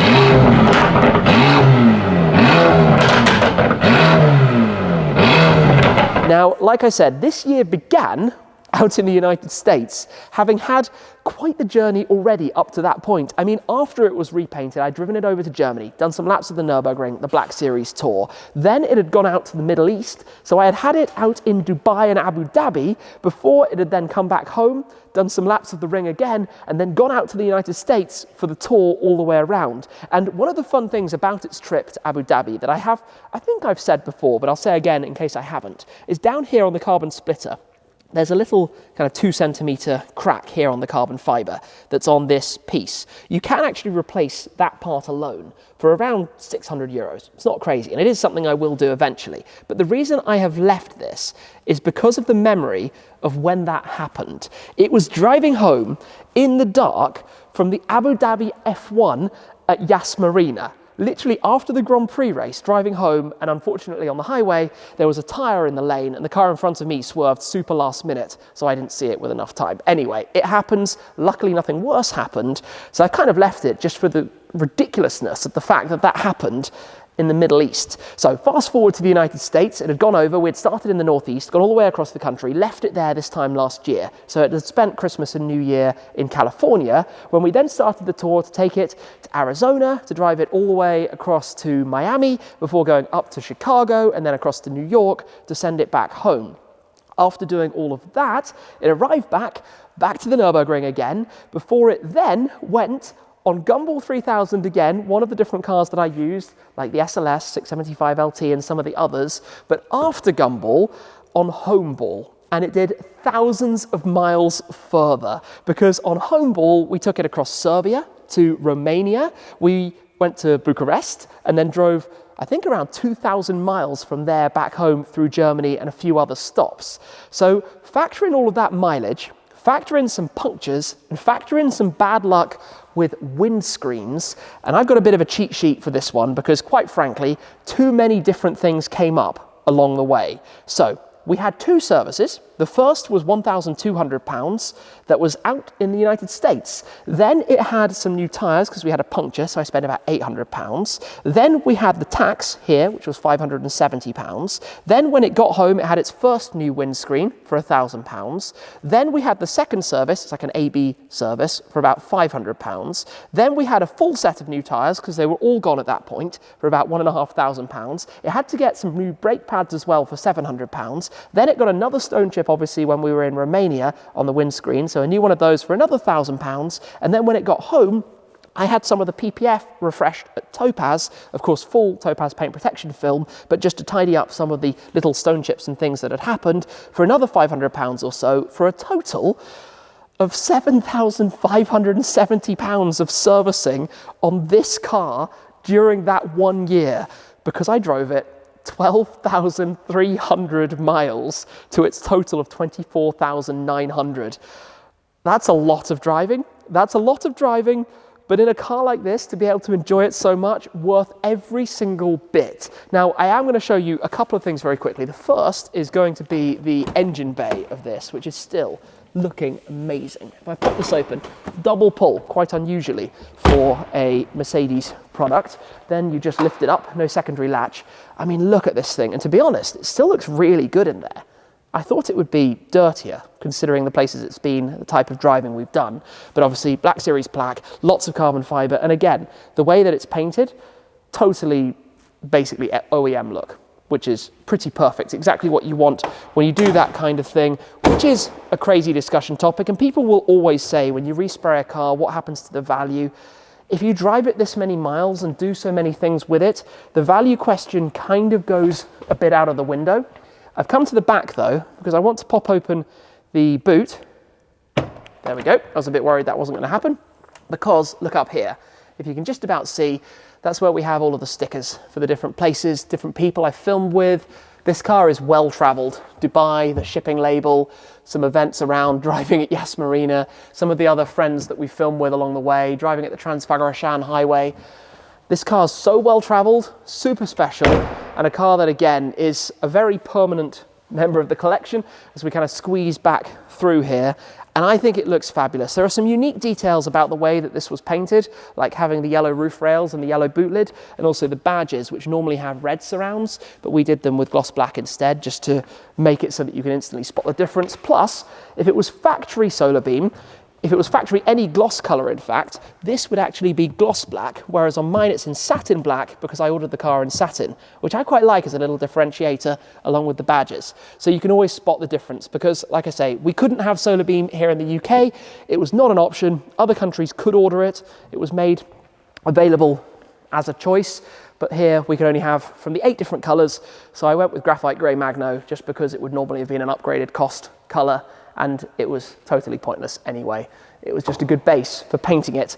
Now, like I said, this year began out in the United States, having had quite the journey already up to that point. I mean, after it was repainted, I'd driven it over to Germany, done some laps of the Nürburgring, the Black Series tour. Then it had gone out to the Middle East, so I had had it out in Dubai and Abu Dhabi before it had then come back home, done some laps of the ring again, and then gone out to the United States for the tour all the way around. And one of the fun things about its trip to Abu Dhabi that I think I've said before, but I'll say again in case I haven't, is down here on the carbon splitter, there's a little kind of 2 centimetre crack here on the carbon fibre that's on this piece. You can actually replace that part alone for around €600. It's not crazy, and it is something I will do eventually. But the reason I have left this is because of the memory of when that happened. It was driving home in the dark from the Abu Dhabi F1 at Yas Marina. Literally after the Grand Prix race, driving home, and unfortunately on the highway, there was a tyre in the lane and the car in front of me swerved super last minute, so I didn't see it with enough time. Anyway, it happens. Luckily, nothing worse happened, so I kind of left it just for the ridiculousness of the fact that that happened in the Middle East. So fast forward to the United States, it had gone over, we had started in the Northeast, gone all the way across the country, left it there this time last year. So it had spent Christmas and New Year in California, when we then started the tour to take it to Arizona, to drive it all the way across to Miami, before going up to Chicago and then across to New York to send it back home. After doing all of that, it arrived back to the Nürburgring again, before it then went on Gumball 3000 again, one of the different cars that I used, like the SLS, 675 LT and some of the others, but after Gumball, on Homeball. And it did thousands of miles further, because on Homeball, we took it across Serbia to Romania, we went to Bucharest, and then drove, I think, around 2,000 miles from there back home through Germany and a few other stops. So factor in all of that mileage, factor in some punctures, and factor in some bad luck with windscreens, and I've got a bit of a cheat sheet for this one because, quite frankly, too many different things came up along the way. So we had 2 services. The first was £1,200 that was out in the United States. Then it had some new tyres because we had a puncture, so I spent about £800. Then we had the tax here, which was £570. Then when it got home, it had its first new windscreen for £1,000. Then we had the second service, it's like an AB service, for about £500. Then we had a full set of new tyres because they were all gone at that point for about £1,500. It had to get some new brake pads as well for £700. Then it got another stone chip, obviously, when we were in Romania on the windscreen, so a new one of those for another £1,000. And then when it got home, I had some of the PPF refreshed at Topaz, of course full Topaz paint protection film, but just to tidy up some of the little stone chips and things that had happened, for another £500 or so, for a total of £7,570 of servicing on this car during that 1 year, because I drove it 12,300 miles to its total of 24,900. That's a lot of driving. That's a lot of driving, but in a car like this, to be able to enjoy it so much, worth every single bit. Now, I am going to show you a couple of things very quickly. The first is going to be the engine bay of this, which is still looking amazing. If I pop this open, double pull, quite unusually for a Mercedes product, then you just lift it up, no secondary latch. I mean, look at this thing, and to be honest, it still looks really good in there. I thought it would be dirtier, considering the places it's been, the type of driving we've done, but obviously Black Series plaque, lots of carbon fibre, and again, the way that it's painted, totally basically OEM look, which is pretty perfect, exactly what you want when you do that kind of thing, which is a crazy discussion topic, and people will always say, when you respray a car, what happens to the value? If you drive it this many miles and do so many things with it, the value question kind of goes a bit out of the window. I've come to the back though, because I want to pop open the boot. There we go. I was a bit worried that wasn't going to happen, because look up here. If you can just about see, that's where we have all of the stickers for the different places, different people I filmed with. This car is well traveled. Dubai, the shipping label, some events around, driving at Yas Marina, some of the other friends that we filmed with along the way, driving at the Trans-Fagarashan Highway. This car's so well traveled, super special, and a car that again is a very permanent member of the collection as we kind of squeeze back through here. And I think it looks fabulous. There are some unique details about the way that this was painted, like having the yellow roof rails and the yellow boot lid, and also the badges, which normally have red surrounds, but we did them with gloss black instead, just to make it so that you can instantly spot the difference. Plus, if it was factory solar beam, if it was factory any gloss color, in fact, this would actually be gloss black, whereas on mine it's in satin black because I ordered the car in satin, which I quite like as a little differentiator along with the badges. So you can always spot the difference because, like I say, we couldn't have solar beam here in the UK. It was not an option. Other countries could order it. It was made available as a choice, but here we could only have from the 8 different colors. So I went with graphite grey Magno just because it would normally have been an upgraded cost color, and it was totally pointless anyway. It was just a good base for painting it.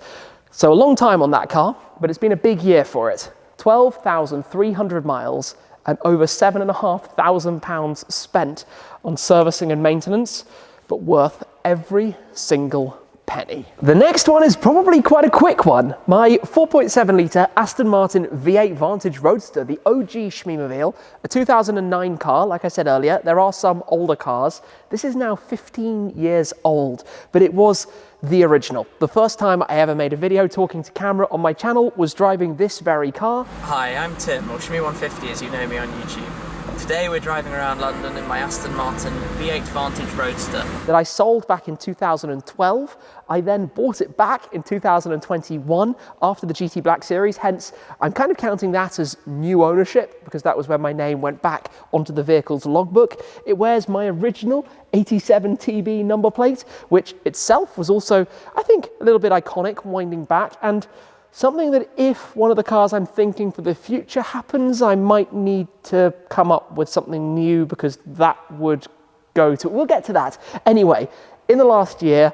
So a long time on that car, but it's been a big year for it. 12,300 miles and over £7,500 spent on servicing and maintenance, but worth every single penny. The next one is probably quite a quick one. My 4.7 litre Aston Martin V8 Vantage Roadster, the OG Shmeemobile, a 2009 car. Like I said earlier, there are some older cars. This is now 15 years old, but it was the original. The first time I ever made a video talking to camera on my channel was driving this very car. Hi, I'm Tim, or Shmee150 as you know me on YouTube. Today we're driving around London in my Aston Martin V8 Vantage Roadster. That I sold back in 2012. I then bought it back in 2021 after the GT Black Series, hence I'm kind of counting that as new ownership because that was when my name went back onto the vehicle's logbook. It wears my original 87 TB number plate, which itself was also, I think, a little bit iconic winding back, and something that if one of the cars I'm thinking for the future happens, I might need to come up with something new because that would go to, we'll get to that. Anyway, in the last year,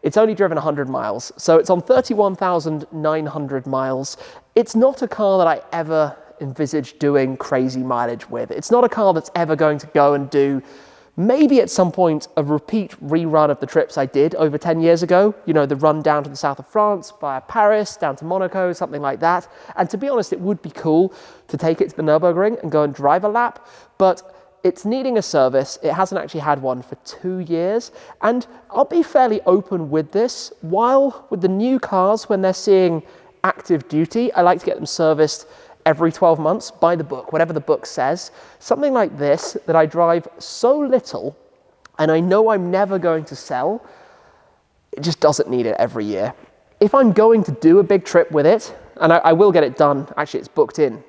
it's only driven 100 miles. So it's on 31,900 miles. It's not a car that I ever envisaged doing crazy mileage with. It's not a car that's ever going to go and do maybe at some point a repeat rerun of the trips I did over 10 years ago. You know, the run down to the south of France, via Paris, down to Monaco, something like that. And to be honest, it would be cool to take it to the Nürburgring and go and drive a lap, but it's needing a service. It hasn't actually had one for 2 years. And I'll be fairly open with this. While with the new cars, when they're seeing active duty, I like to get them serviced every 12 months by the book, whatever the book says. Something like this that I drive so little and I know I'm never going to sell, it just doesn't need it every year. If I'm going to do a big trip with it, and I will get it done, actually it's booked in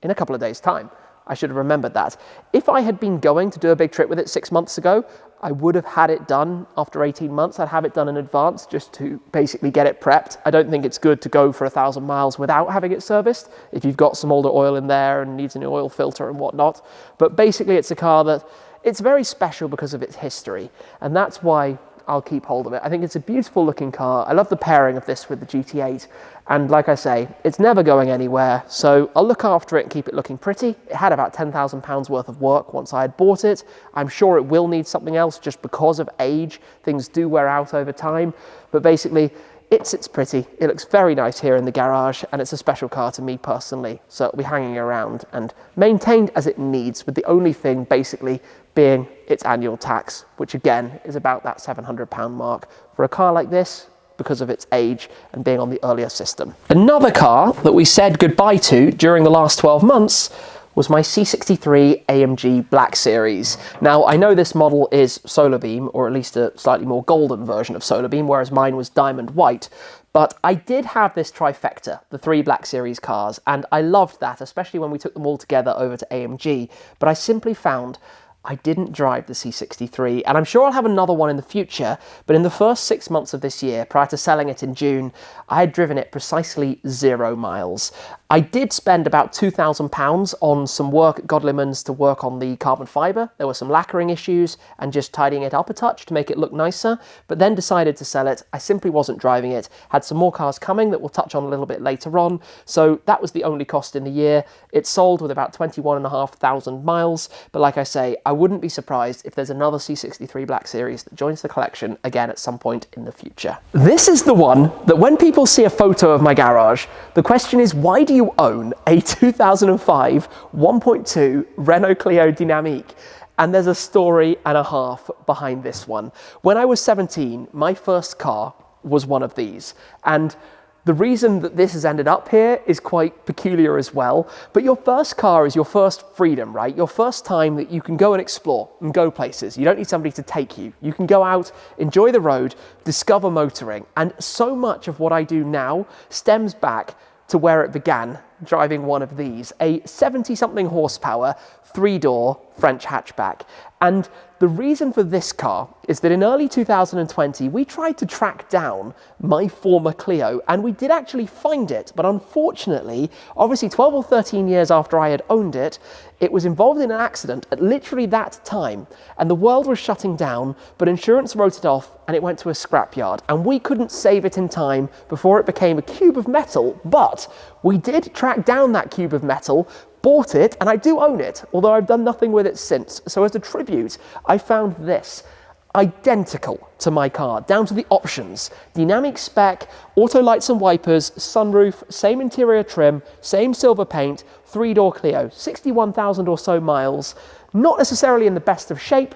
a couple of days' time. I should have remembered that. If I had been going to do a big trip with it 6 months ago, I would have had it done after 18 months. I'd have it done in advance just to basically get it prepped. I don't think it's good to go for 1,000 miles without having it serviced if you've got some older oil in there and needs an oil filter and whatnot. But basically it's a car that it's very special because of its history, and that's why I'll keep hold of it. I think it's a beautiful looking car. I love the pairing of this with the GT8. And like I say, it's never going anywhere. So I'll look after it and keep it looking pretty. It had about £10,000 worth of work once I had bought it. I'm sure it will need something else just because of age. Things do wear out over time. But basically, it sits pretty. It looks very nice here in the garage, and it's a special car to me personally. So it'll be hanging around and maintained as it needs, with the only thing basically being its annual tax, which again is about that £700 mark for a car like this because of its age and being on the earlier system. Another car that we said goodbye to during the last 12 months was my C63 AMG Black Series. Now, I know this model is solar beam, or at least a slightly more golden version of solar beam, whereas mine was diamond white. But I did have this trifecta, the 3 Black Series cars, and I loved that, especially when we took them all together over to AMG. But I simply found I didn't drive the C63, and I'm sure I'll have another one in the future, but in the first 6 months of this year, prior to selling it in June, I had driven it precisely 0 miles. I did spend about £2,000 on some work at Godlimans to work on the carbon fibre. There were some lacquering issues and just tidying it up a touch to make it look nicer, but then decided to sell it. I simply wasn't driving it. Had some more cars coming that we'll touch on a little bit later on, so that was the only cost in the year. It sold with about 21,500 miles, but like I say, I wouldn't be surprised if there's another C63 Black Series that joins the collection again at some point in the future. This is the one that when people see a photo of my garage, the question is, why do you own a 2005 1.2 Renault Clio Dynamique? And there's a story and a half behind this one. When I was 17, my first car was one of these. And the reason that this has ended up here is quite peculiar as well, but your first car is your first freedom, right? Your first time that you can go and explore and go places. You don't need somebody to take you. You can go out, enjoy the road, discover motoring, and so much of what I do now stems back to where it began, driving one of these, a 70-something horsepower, 3-door French hatchback. And the reason for this car is that in early 2020, we tried to track down my former Clio, and we did actually find it, but unfortunately, obviously 12 or 13 years after I had owned it, it was involved in an accident at literally that time, and the world was shutting down, but insurance wrote it off and it went to a scrapyard, and we couldn't save it in time before it became a cube of metal, but we did track down that cube of metal, bought it, and I do own it, although I've done nothing with it since. So as a tribute, I found this. identical to my car, down to the options. Dynamic spec, auto lights and wipers, sunroof, same interior trim, same silver paint, 3-door Clio, 61,000 or so miles, not necessarily in the best of shape,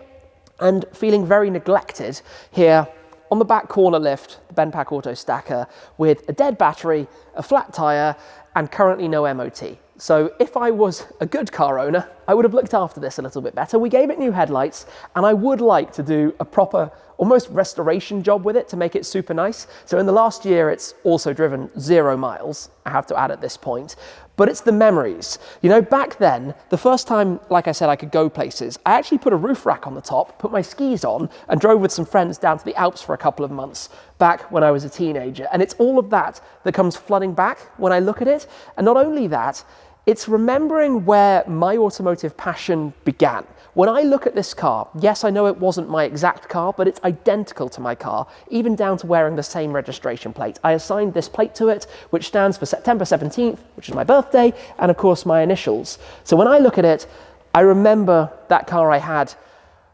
and feeling very neglected here on the back corner lift, the BendPak Autostacker, with a dead battery, a flat tyre, and currently no MOT. So if I was a good car owner, I would have looked after this a little bit better. We gave it new headlights, and I would like to do a proper, almost restoration job with it to make it super nice. So in the last year, it's also driven 0 miles, I have to add at this point. But it's the memories. You know, back then, the first time, like I said, I could go places, I actually put a roof rack on the top, put my skis on, and drove with some friends down to the Alps for a couple of months back when I was a teenager. And it's all of that that comes flooding back when I look at it. And not only that, it's remembering where my automotive passion began. When I look at this car, yes, I know it wasn't my exact car, but it's identical to my car, even down to wearing the same registration plate. I assigned this plate to it, which stands for September 17th, which is my birthday, and of course my initials. So when I look at it, I remember that car I had,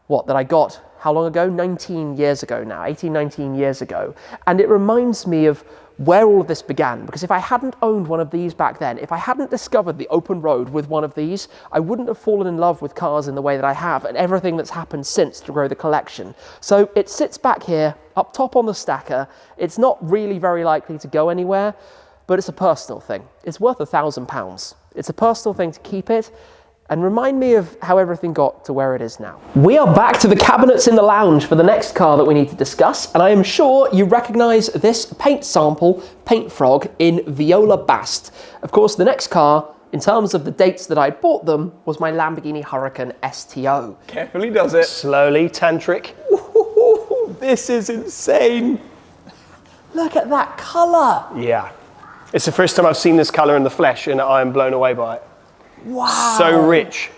that I got, how long ago? 19 years ago now, 18, 19 years ago. And it reminds me of where all of this began, because if I hadn't owned one of these back then, if I hadn't discovered the open road with one of these, I wouldn't have fallen in love with cars in the way that I have, and everything that's happened since to grow the collection. So it sits back here, up top on the stacker. It's not really very likely to go anywhere, but it's a personal thing. It's worth £1,000. It's a personal thing to keep it, and remind me of how everything got to where it is now. We are back to the cabinets in the lounge for the next car that we need to discuss, and I am sure you recognise this paint sample, Paint Frog, in Viola Bast. Of course, the next car, in terms of the dates that I bought them, was my Lamborghini Huracan STO. Carefully does it. Slowly, tantric. Ooh, this is insane. Look at that colour. Yeah. It's the first time I've seen this colour in the flesh, and I am blown away by it. Wow. So rich.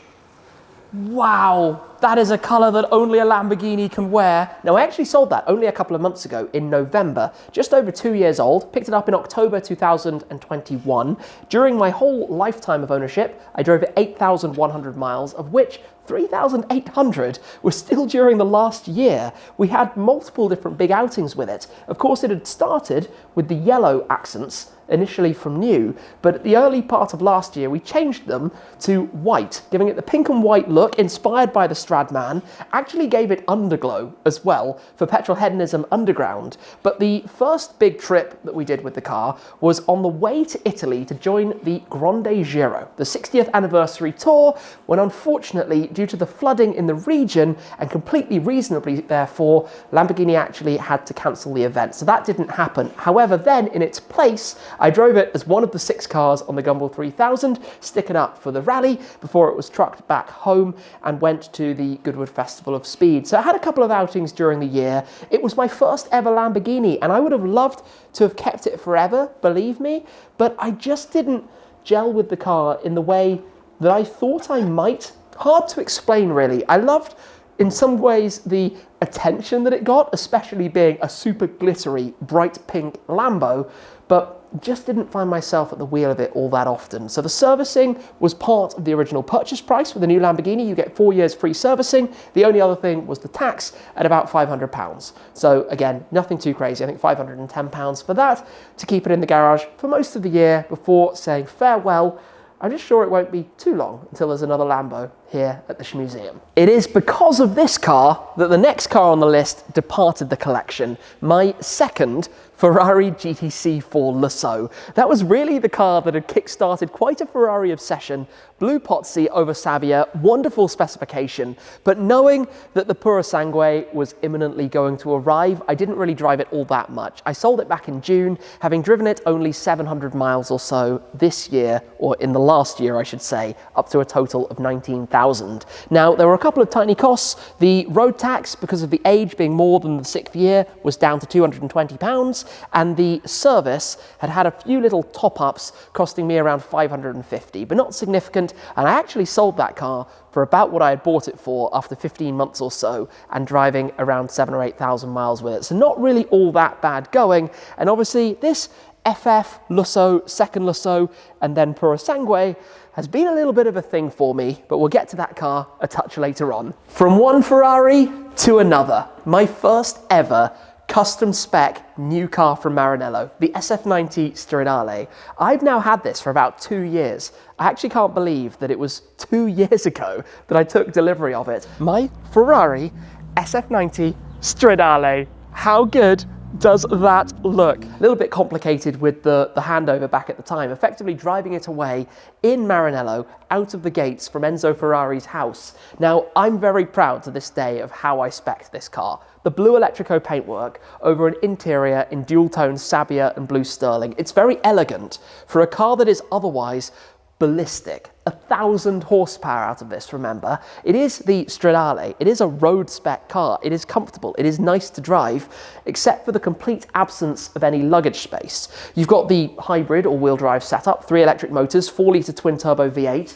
Wow, that is a colour that only a Lamborghini can wear. Now, I actually sold that only a couple of months ago in November, just over 2 years old, picked it up in October 2021. During my whole lifetime of ownership, I drove it 8,100 miles, of which 3,800 was still during the last year. We had multiple different big outings with it. Of course, it had started with the yellow accents, initially from new, but at the early part of last year we changed them to white, giving it the pink and white look inspired by the Stradman. Actually gave it underglow as well for petrol hedonism underground. But the first big trip that we did with the car was on the way to Italy to join the Grande Giro, the 60th anniversary tour, when unfortunately, due to the flooding in the region, and completely reasonably therefore, Lamborghini actually had to cancel the event. So that didn't happen. However, then in its place, I drove it as one of the 6 cars on the Gumball 3000, sticking up for the rally before it was trucked back home and went to the Goodwood Festival of Speed. So I had a couple of outings during the year. It was my first ever Lamborghini, and I would have loved to have kept it forever, believe me, but I just didn't gel with the car in the way that I thought I might. Hard to explain, really. I loved, in some ways, the attention that it got, especially being a super glittery, bright pink Lambo, but just didn't find myself at the wheel of it all that often. So the servicing was part of the original purchase price. With a new Lamborghini, you get 4 years free servicing. The only other thing was the tax at about £500. So again, nothing too crazy. I think £510 for that, to keep it in the garage for most of the year before saying farewell. I'm just sure it won't be too long until there's another Lambo here at the Shmuseum. It is because of this car that the next car on the list departed the collection, my second Ferrari GTC4Lusso. That was really the car that had kick-started quite a Ferrari obsession. Blue Pozzi over Savia, wonderful specification, but knowing that the Purosangue was imminently going to arrive, I didn't really drive it all that much. I sold it back in June, having driven it only 700 miles or so this year, or in the last year I should say, up to a total of 19,000. Now, there were a couple of tiny costs. The road tax, because of the age being more than the 6th year, was down to £220, and the service had a few little top-ups costing me around £550, but not significant, and I actually sold that car for about what I had bought it for after 15 months or so, and driving around 7,000 or 8,000 miles with it. So not really all that bad going, and obviously this FF, Lusso, second Lusso, and then Purosangue has been a little bit of a thing for me, but we'll get to that car a touch later on. From one Ferrari to another, my first ever custom spec new car from Maranello, the SF90 Stradale. I've now had this for about 2 years. I actually can't believe that it was 2 years ago that I took delivery of it. My Ferrari SF90 Stradale. How good does that look? A little bit complicated with the handover back at the time, effectively driving it away in Maranello out of the gates from Enzo Ferrari's house. Now, I'm very proud to this day of how I spec'd this car. The blue electrico paintwork over an interior in dual tone Sabia and blue sterling. It's very elegant for a car that is otherwise ballistic. 1,000 horsepower out of this, remember. It is the Stradale. It is a road spec car. It is comfortable. It is nice to drive, except for the complete absence of any luggage space. You've got the hybrid all-wheel drive setup, 3 electric motors, 4-litre twin-turbo V8,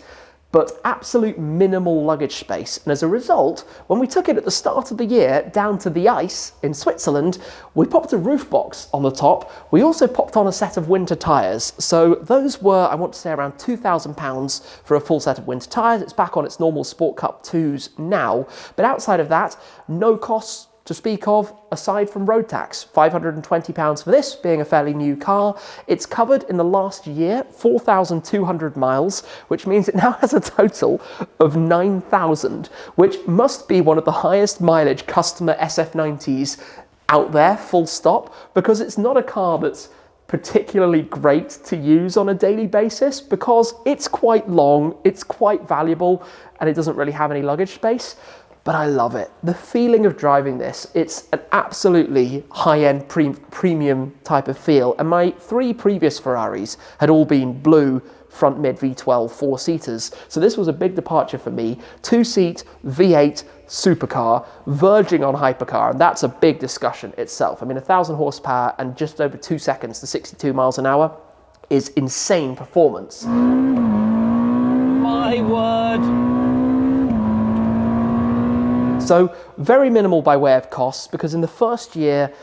but absolute minimal luggage space. And as a result, when we took it at the start of the year down to the ice in Switzerland, we popped a roof box on the top. We also popped on a set of winter tyres. So those were, I want to say, around £2,000 for a full set of winter tyres. It's back on its normal Sport Cup 2s now. But outside of that, no costs to speak of, aside from road tax. £520 for this, being a fairly new car. It's covered in the last year 4,200 miles, which means it now has a total of 9,000, which must be one of the highest mileage customer SF90s out there, full stop, because it's not a car that's particularly great to use on a daily basis because it's quite long, it's quite valuable, and it doesn't really have any luggage space. But I love it. The feeling of driving this, it's an absolutely high-end premium type of feel. And my 3 previous Ferraris had all been blue front mid V12 4-seaters. So this was a big departure for me. 2-seat V8 supercar, verging on hypercar. And that's a big discussion itself. I mean, 1,000 horsepower and just over 2 seconds to 62 miles an hour is insane performance. My word. So very minimal by way of costs, because in the first year,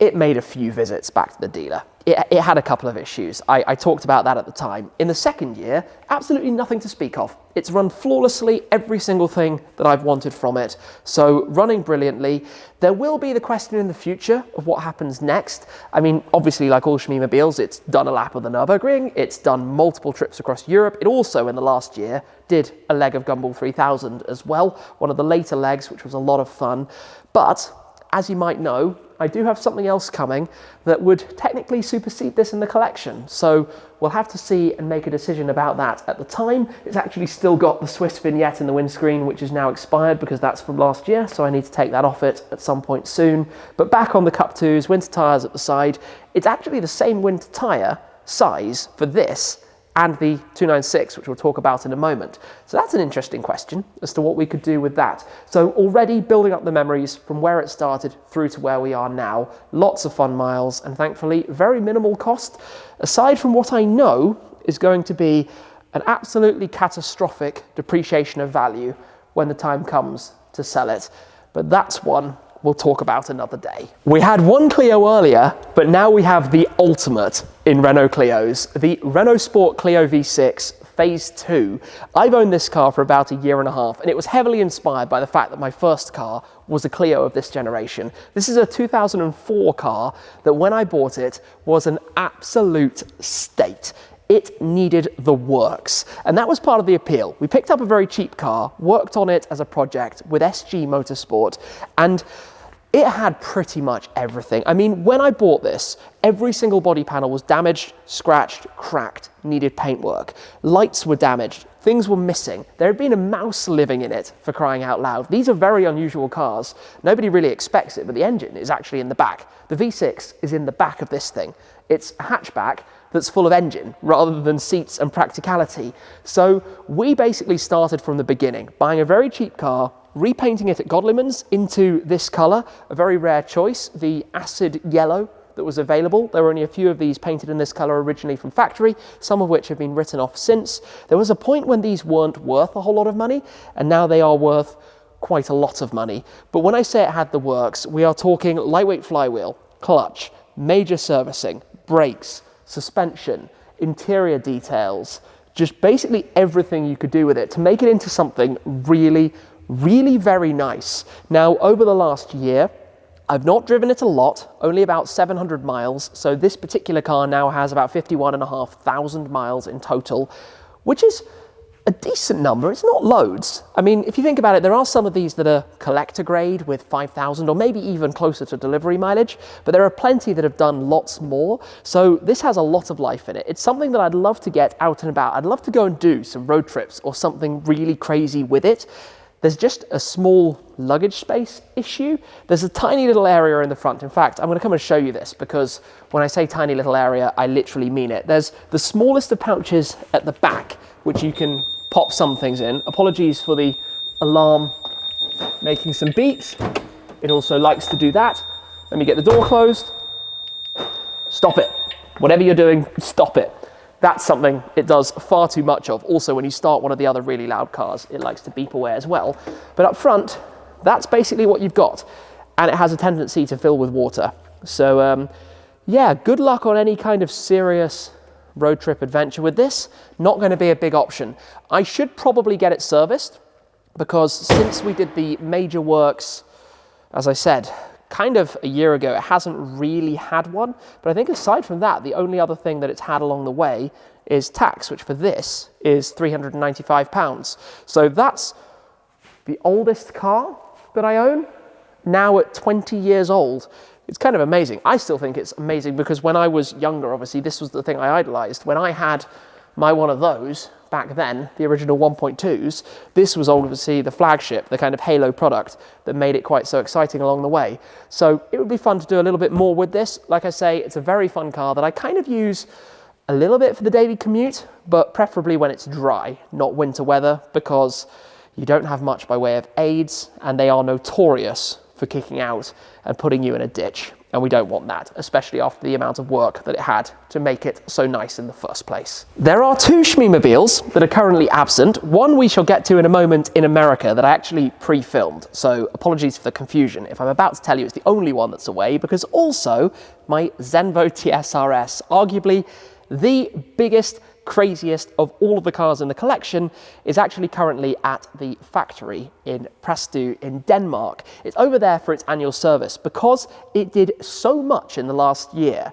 it made a few visits back to the dealer. It had a couple of issues. I talked about that at the time. In the second year, absolutely nothing to speak of. It's run flawlessly, every single thing that I've wanted from it. So running brilliantly. There will be the question in the future of what happens next. I mean, obviously, like all Shmeemobiles, it's done a lap of the Nürburgring. It's done multiple trips across Europe. It also, in the last year, did a leg of Gumball 3000 as well. One of the later legs, which was a lot of fun. But as you might know, I do have something else coming that would technically supersede this in the collection. So we'll have to see and make a decision about that. At the time, it's actually still got the Swiss vignette in the windscreen, which is now expired because that's from last year. So I need to take that off it at some point soon. But back on the Cup 2s, winter tyres at the side. It's actually the same winter tyre size for this and the 296, which we'll talk about in a moment. So that's an interesting question as to what we could do with that. So already building up the memories from where it started through to where we are now. Lots of fun miles, and thankfully very minimal cost, aside from what I know is going to be an absolutely catastrophic depreciation of value when the time comes to sell it. But that's one we'll talk about another day. We had one Clio earlier, but now we have the ultimate in Renault Clios, the Renault Sport Clio V6 Phase 2. I've owned this car for about 1.5 years, and it was heavily inspired by the fact that my first car was a Clio of this generation. This is a 2004 car that when I bought it was an absolute state. It needed the works, and that was part of the appeal. We picked up a very cheap car, worked on it as a project with SG Motorsport, and it had pretty much everything. I mean, when I bought this, every single body panel was damaged, scratched, cracked, needed paintwork. Lights were damaged, things were missing. There had been a mouse living in it, for crying out loud. These are very unusual cars. Nobody really expects it, but the engine is actually in the back. The V6 is in the back of this thing. It's a hatchback that's full of engine rather than seats and practicality. So we basically started from the beginning, buying a very cheap car, repainting it at Godliman's into this colour, a very rare choice, the acid yellow that was available. There were only a few of these painted in this colour originally from factory, some of which have been written off since. There was a point when these weren't worth a whole lot of money, and now they are worth quite a lot of money. But when I say it had the works, we are talking lightweight flywheel, clutch, major servicing, brakes, suspension, interior details, just basically everything you could do with it to make it into something really, really very nice. Now, over the last year, I've not driven it a lot, only about 700 miles. So this particular car now has about 51,500 miles in total, which is a decent number. It's not loads. I mean, if you think about it, there are some of these that are collector grade with 5,000 or maybe even closer to delivery mileage, but there are plenty that have done lots more. So this has a lot of life in it. It's something that I'd love to get out and about. I'd love to go and do some road trips or something really crazy with it. There's just a small luggage space issue. There's a tiny little area in the front. In fact, I'm going to come and show you this because when I say tiny little area, I literally mean it. There's the smallest of pouches at the back, which you can pop some things in. Apologies for the alarm making some beeps. It also likes to do that. Let me get the door closed. Stop it. Whatever you're doing, stop it. That's something it does far too much of. Also, when you start one of the other really loud cars, it likes to beep away as well. But up front, that's basically what you've got. And it has a tendency to fill with water. So yeah, good luck on any kind of serious road trip adventure with this. Not going to be a big option. I should probably get it serviced because since we did the major works, as I said, kind of a year ago, it hasn't really had one. But I think aside from that, the only other thing that it's had along the way is tax, which for this is £395. So that's the oldest car that I own, now at 20 years old. It's kind of amazing. I still think it's amazing because when I was younger, obviously, this was the thing I idolized. When I had my one of those back then, the original 1.2s, this was obviously the flagship, the kind of halo product that made it quite so exciting along the way. So it would be fun to do a little bit more with this. Like I say, it's a very fun car that I kind of use a little bit for the daily commute, but preferably when it's dry, not winter weather, because you don't have much by way of aids and they are notorious for kicking out and putting you in a ditch. And we don't want that, especially after the amount of work that it had to make it so nice in the first place. There are two Shmeemobiles that are currently absent. One we shall get to in a moment in America that I actually pre-filmed. So apologies for the confusion. If I'm about to tell you it's the only one that's away, because also my Zenvo TSR-S, arguably the biggest, craziest of all of the cars in the collection, is actually currently at the factory in Præstø in Denmark. It's over there for its annual service. Because it did so much in the last year,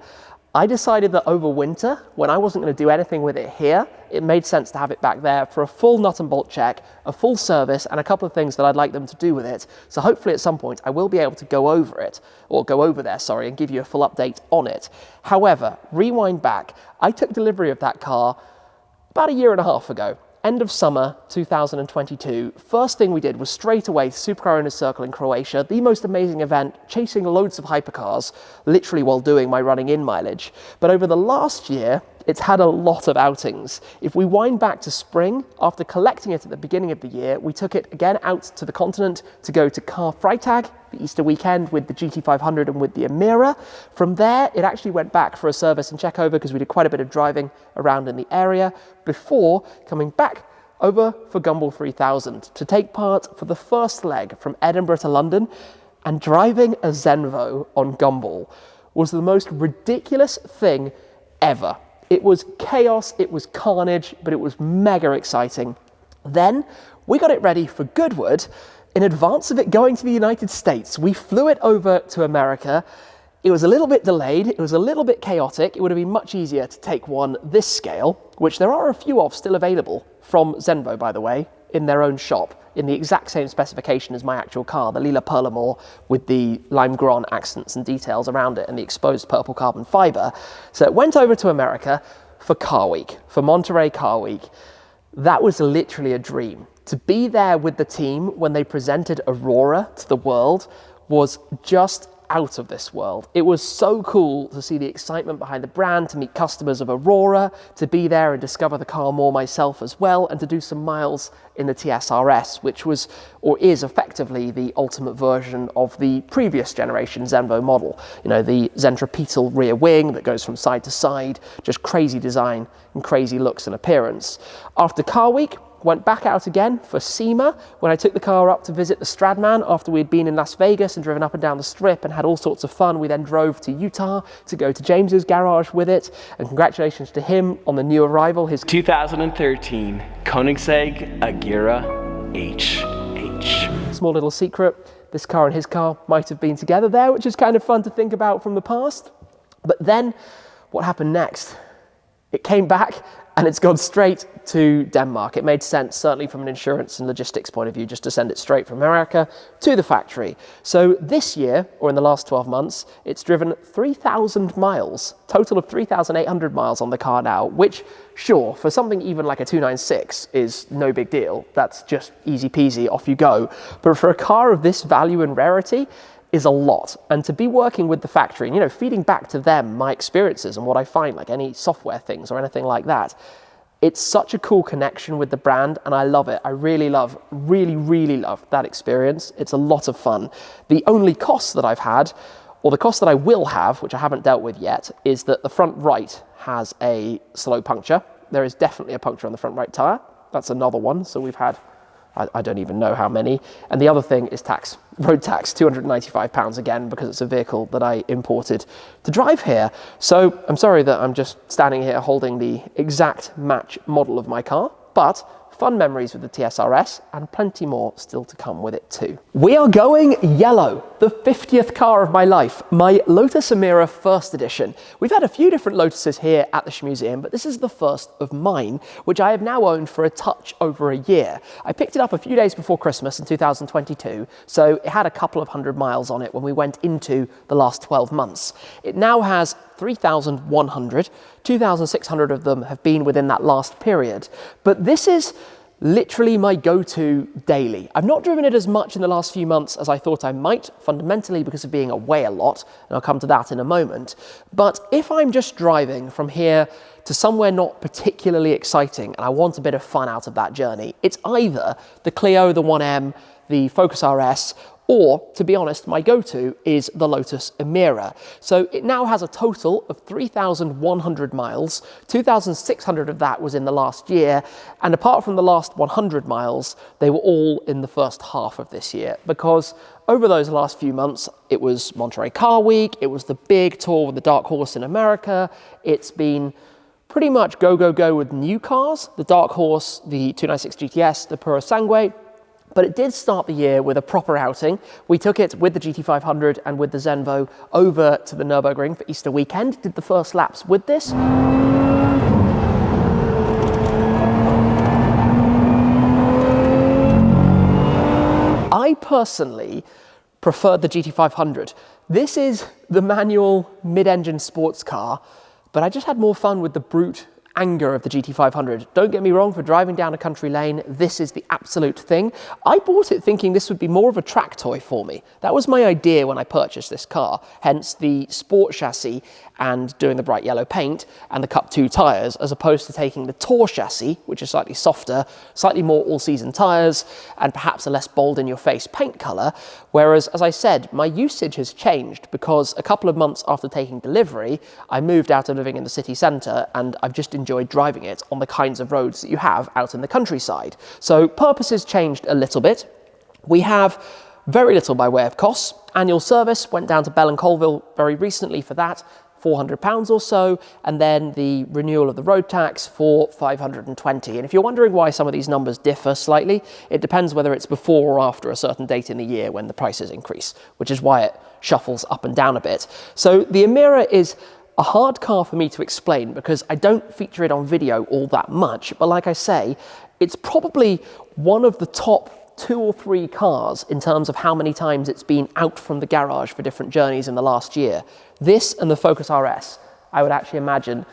I decided that over winter, when I wasn't going to do anything with it here, it made sense to have it back there for a full nut and bolt check, a full service, and a couple of things that I'd like them to do with it. So hopefully at some point I will be able to go over there, and give you a full update on it. However, rewind back, I took delivery of that car about a year and a half ago. End of summer 2022, first thing we did was straight away Supercar Owners Circle in Croatia, the most amazing event, chasing loads of hypercars, literally while doing my running in mileage. But over the last year, it's had a lot of outings. If we wind back to spring, after collecting it at the beginning of the year, we took it again out to the continent to go to Car Freitag, the Easter weekend with the GT500 and with the Emira. From there, it actually went back for a service and check over because we did quite a bit of driving around in the area before coming back over for Gumball 3000 to take part for the first leg from Edinburgh to London. And driving a Zenvo on Gumball was the most ridiculous thing ever. It was chaos, it was carnage, but it was mega exciting. Then we got it ready for Goodwood. In advance of it going to the United States, we flew it over to America. It was a little bit delayed, it was a little bit chaotic. It would have been much easier to take one this scale, which there are a few of still available from Zenvo, by the way, in their own shop, in the exact same specification as my actual car, the Lila Perlamore with the lime grant accents and details around it and the exposed purple carbon fiber. So it went over to America for Car Week, for Monterey Car Week. That was literally a dream. To be there with the team when they presented Aurora to the world was just out of this world. It was so cool to see the excitement behind the brand, to meet customers of Aurora, to be there and discover the car more myself as well, and to do some miles in the TSR-S, which was, or is effectively the ultimate version of the previous generation Zenvo model. You know, the centripetal rear wing that goes from side to side, just crazy design and crazy looks and appearance. After Car Week, Went back out again for SEMA when I took the car up to visit the Stradman after we'd been in Las Vegas and driven up and down the strip and had all sorts of fun. We then drove to Utah to go to James's garage with it, and congratulations to him on the new arrival, his 2013 Koenigsegg Agera HH. Small little secret, this car and his car might have been together there, which is kind of fun to think about from the past. But then what happened next? It came back and it's gone straight to Denmark. It made sense, certainly from an insurance and logistics point of view, just to send it straight from America to the factory. So this year, or in the last 12 months, it's driven 3,000 miles, total of 3,800 miles on the car now, which, sure, for something even like a 296 is no big deal. That's just easy peasy, off you go. But for a car of this value and rarity, is a lot. And to be working with the factory and, you know, feeding back to them my experiences and what I find, like any software things or anything like that, it's such a cool connection with the brand, and I love it. I really love that experience. It's a lot of fun. The only cost that I've had, or the cost that I will have, which I haven't dealt with yet, is that the front right has a slow puncture. There is definitely a puncture on the front right tyre. That's another one. So we've had, I don't even know how many. And the other thing is tax, road tax, £295 again, because it's a vehicle that I imported to drive here. So I'm sorry that I'm just standing here holding the exact match model of my car, but fun memories with the TSR-S and plenty more still to come with it too. We are going yellow, the 50th car of my life, my Lotus Emira first edition. We've had a few different Lotuses here at the Shmuseum, but this is the first of mine, which I have now owned for a touch over a year. I picked it up a few days before Christmas in 2022, so it had a couple of hundred miles on it when we went into the last 12 months. It now has 3,100, 2,600 of them have been within that last period. But this is literally my go-to daily. I've not driven it as much in the last few months as I thought I might, fundamentally because of being away a lot, and I'll come to that in a moment. But if I'm just driving from here to somewhere not particularly exciting and I want a bit of fun out of that journey, it's either the Clio, the 1M, the Focus RS, or, to be honest, my go-to is the Lotus Emira. So it now has a total of 3,100 miles, 2,600 of that was in the last year, and apart from the last 100 miles, they were all in the first half of this year, because over those last few months, it was Monterey Car Week, it was the big tour with the Dark Horse in America, it's been pretty much go, go, go with new cars, the Dark Horse, the 296 GTS, the Purosangue. But it did start the year with a proper outing. We took it with the GT500 and with the Zenvo over to the Nürburgring for Easter weekend, did the first laps with this. I personally preferred the GT500. This is the manual mid-engine sports car, but I just had more fun with the brute anger of the GT500. Don't get me wrong, for driving down a country lane, this is the absolute thing. I bought it thinking this would be more of a track toy for me. That was my idea when I purchased this car, hence the sport chassis and doing the bright yellow paint and the Cup 2 tyres, as opposed to taking the Tour chassis, which is slightly softer, slightly more all-season tyres, and perhaps a less bold-in-your-face paint colour. Whereas, as I said, my usage has changed because a couple of months after taking delivery, I moved out of living in the city centre, and I've just enjoyed driving it on the kinds of roads that you have out in the countryside. So purposes changed a little bit. We have very little by way of costs. Annual service went down to Bell and Colville very recently for that, £400 or so, and then the renewal of the road tax for £520. And if you're wondering why some of these numbers differ slightly, it depends whether it's before or after a certain date in the year when the prices increase, which is why it shuffles up and down a bit. So the Emira is a hard car for me to explain because I don't feature it on video all that much, but like I say, it's probably one of the top 2 or 3 cars in terms of how many times it's been out from the garage for different journeys in the last year. This and the Focus RS, I would actually imagine,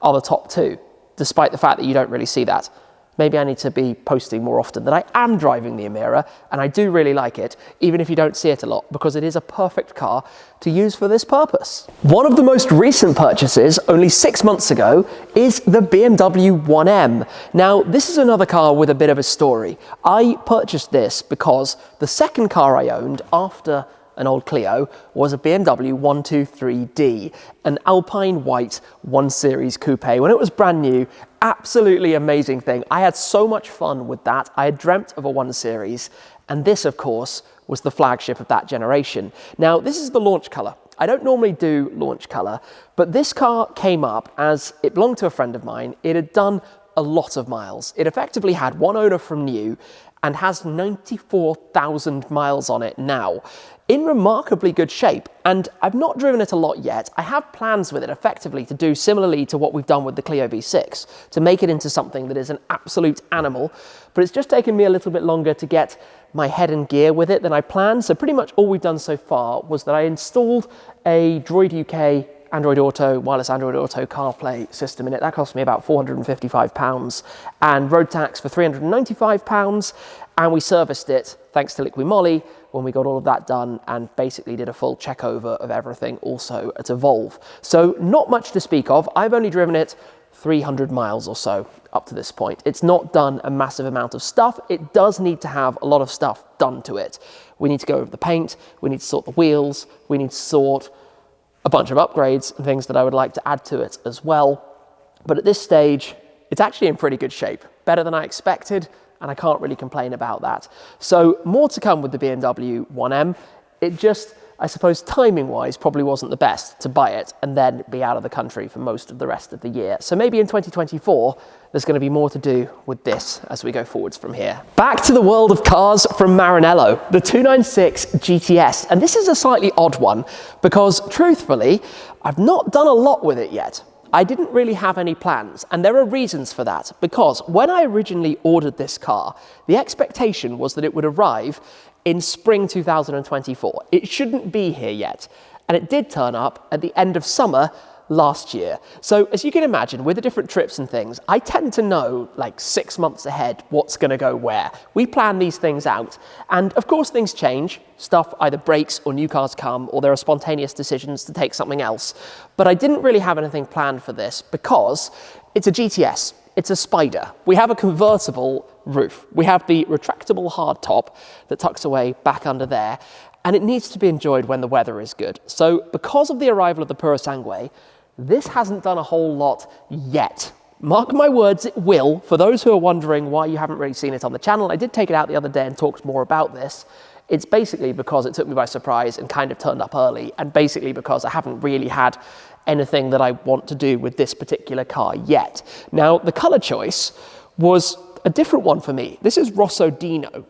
are the top 2, despite the fact that you don't really see that. Maybe I need to be posting more often that I am driving the Emira, and I do really like it, even if you don't see it a lot, because it is a perfect car to use for this purpose. One of the most recent purchases, only 6 months ago, is the BMW 1M. Now, this is another car with a bit of a story. I purchased this because the second car I owned after an old Clio, was a BMW 123D, an Alpine White 1 Series coupe. When it was brand new, absolutely amazing thing. I had so much fun with that. I had dreamt of a 1 Series, and this, of course, was the flagship of that generation. Now, this is the launch colour. I don't normally do launch colour, but this car came up as it belonged to a friend of mine. It had done a lot of miles. It effectively had one owner from new and has 94,000 miles on it now, in remarkably good shape. And I've not driven it a lot yet. I have plans with it effectively to do similarly to what we've done with the Clio V6, to make it into something that is an absolute animal, but it's just taken me a little bit longer to get my head in gear with it than I planned. So pretty much all we've done so far was that I installed a Droid UK Android Auto, wireless Android Auto CarPlay system in it. That cost me about £455, and road tax for £395, and we serviced it thanks to Liqui Moly when we got all of that done, and basically did a full check over of everything also at Evolve. So not much to speak of. I've only driven it 300 miles or so up to this point. It's not done a massive amount of stuff. It does need to have a lot of stuff done to it. We need to go over the paint, we need to sort the wheels, we need to sort a bunch of upgrades and things that I would like to add to it as well. But at this stage, it's actually in pretty good shape, better than I expected, and I can't really complain about that. So more to come with the BMW 1M. It just, I suppose, timing-wise, probably wasn't the best to buy it and then be out of the country for most of the rest of the year. So maybe in 2024, there's going to be more to do with this as we go forwards from here. Back to the world of cars from Maranello, the 296 GTS. And this is a slightly odd one because, truthfully, I've not done a lot with it yet. I didn't really have any plans, and there are reasons for that, because when I originally ordered this car, the expectation was that it would arrive in spring 2024. It shouldn't be here yet, and it did turn up at the end of summer last year. So as you can imagine, with the different trips and things, I tend to know like 6 months ahead what's going to go where. We plan these things out, and of course things change. Stuff either breaks or new cars come, or there are spontaneous decisions to take something else. But I didn't really have anything planned for this because it's a GTS. It's a Spider. We have a convertible roof. We have the retractable hardtop that tucks away back under there, and it needs to be enjoyed when the weather is good. So because of the arrival of the Purosangue, this hasn't done a whole lot yet. Mark my words, it will. For those who are wondering why you haven't really seen it on the channel, I did take it out the other day and talked more about this. It's basically because it took me by surprise and kind of turned up early, and basically because I haven't really had anything that I want to do with this particular car yet. Now, the color choice was a different one for me. This is Rosso Dino.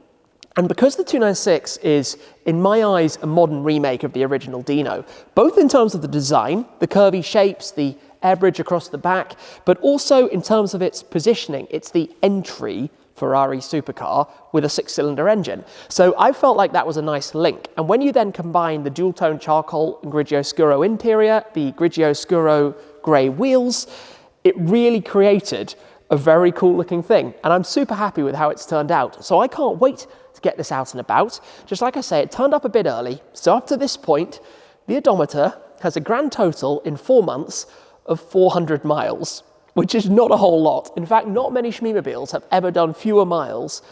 And because the 296 is, in my eyes, a modern remake of the original Dino, both in terms of the design, the curvy shapes, the air bridge across the back, but also in terms of its positioning, it's the entry Ferrari supercar with a 6-cylinder engine. So I felt like that was a nice link. And when you then combine the dual-tone charcoal and Grigio Scuro interior, the Grigio Scuro grey wheels, it really created a very cool looking thing. And I'm super happy with how it's turned out. So I can't wait to get this out and about. Just like I say, it turned up a bit early. So up to this point, the odometer has a grand total in 4 months of 400 miles, which is not a whole lot. In fact, not many Shmeemobiles have ever done fewer miles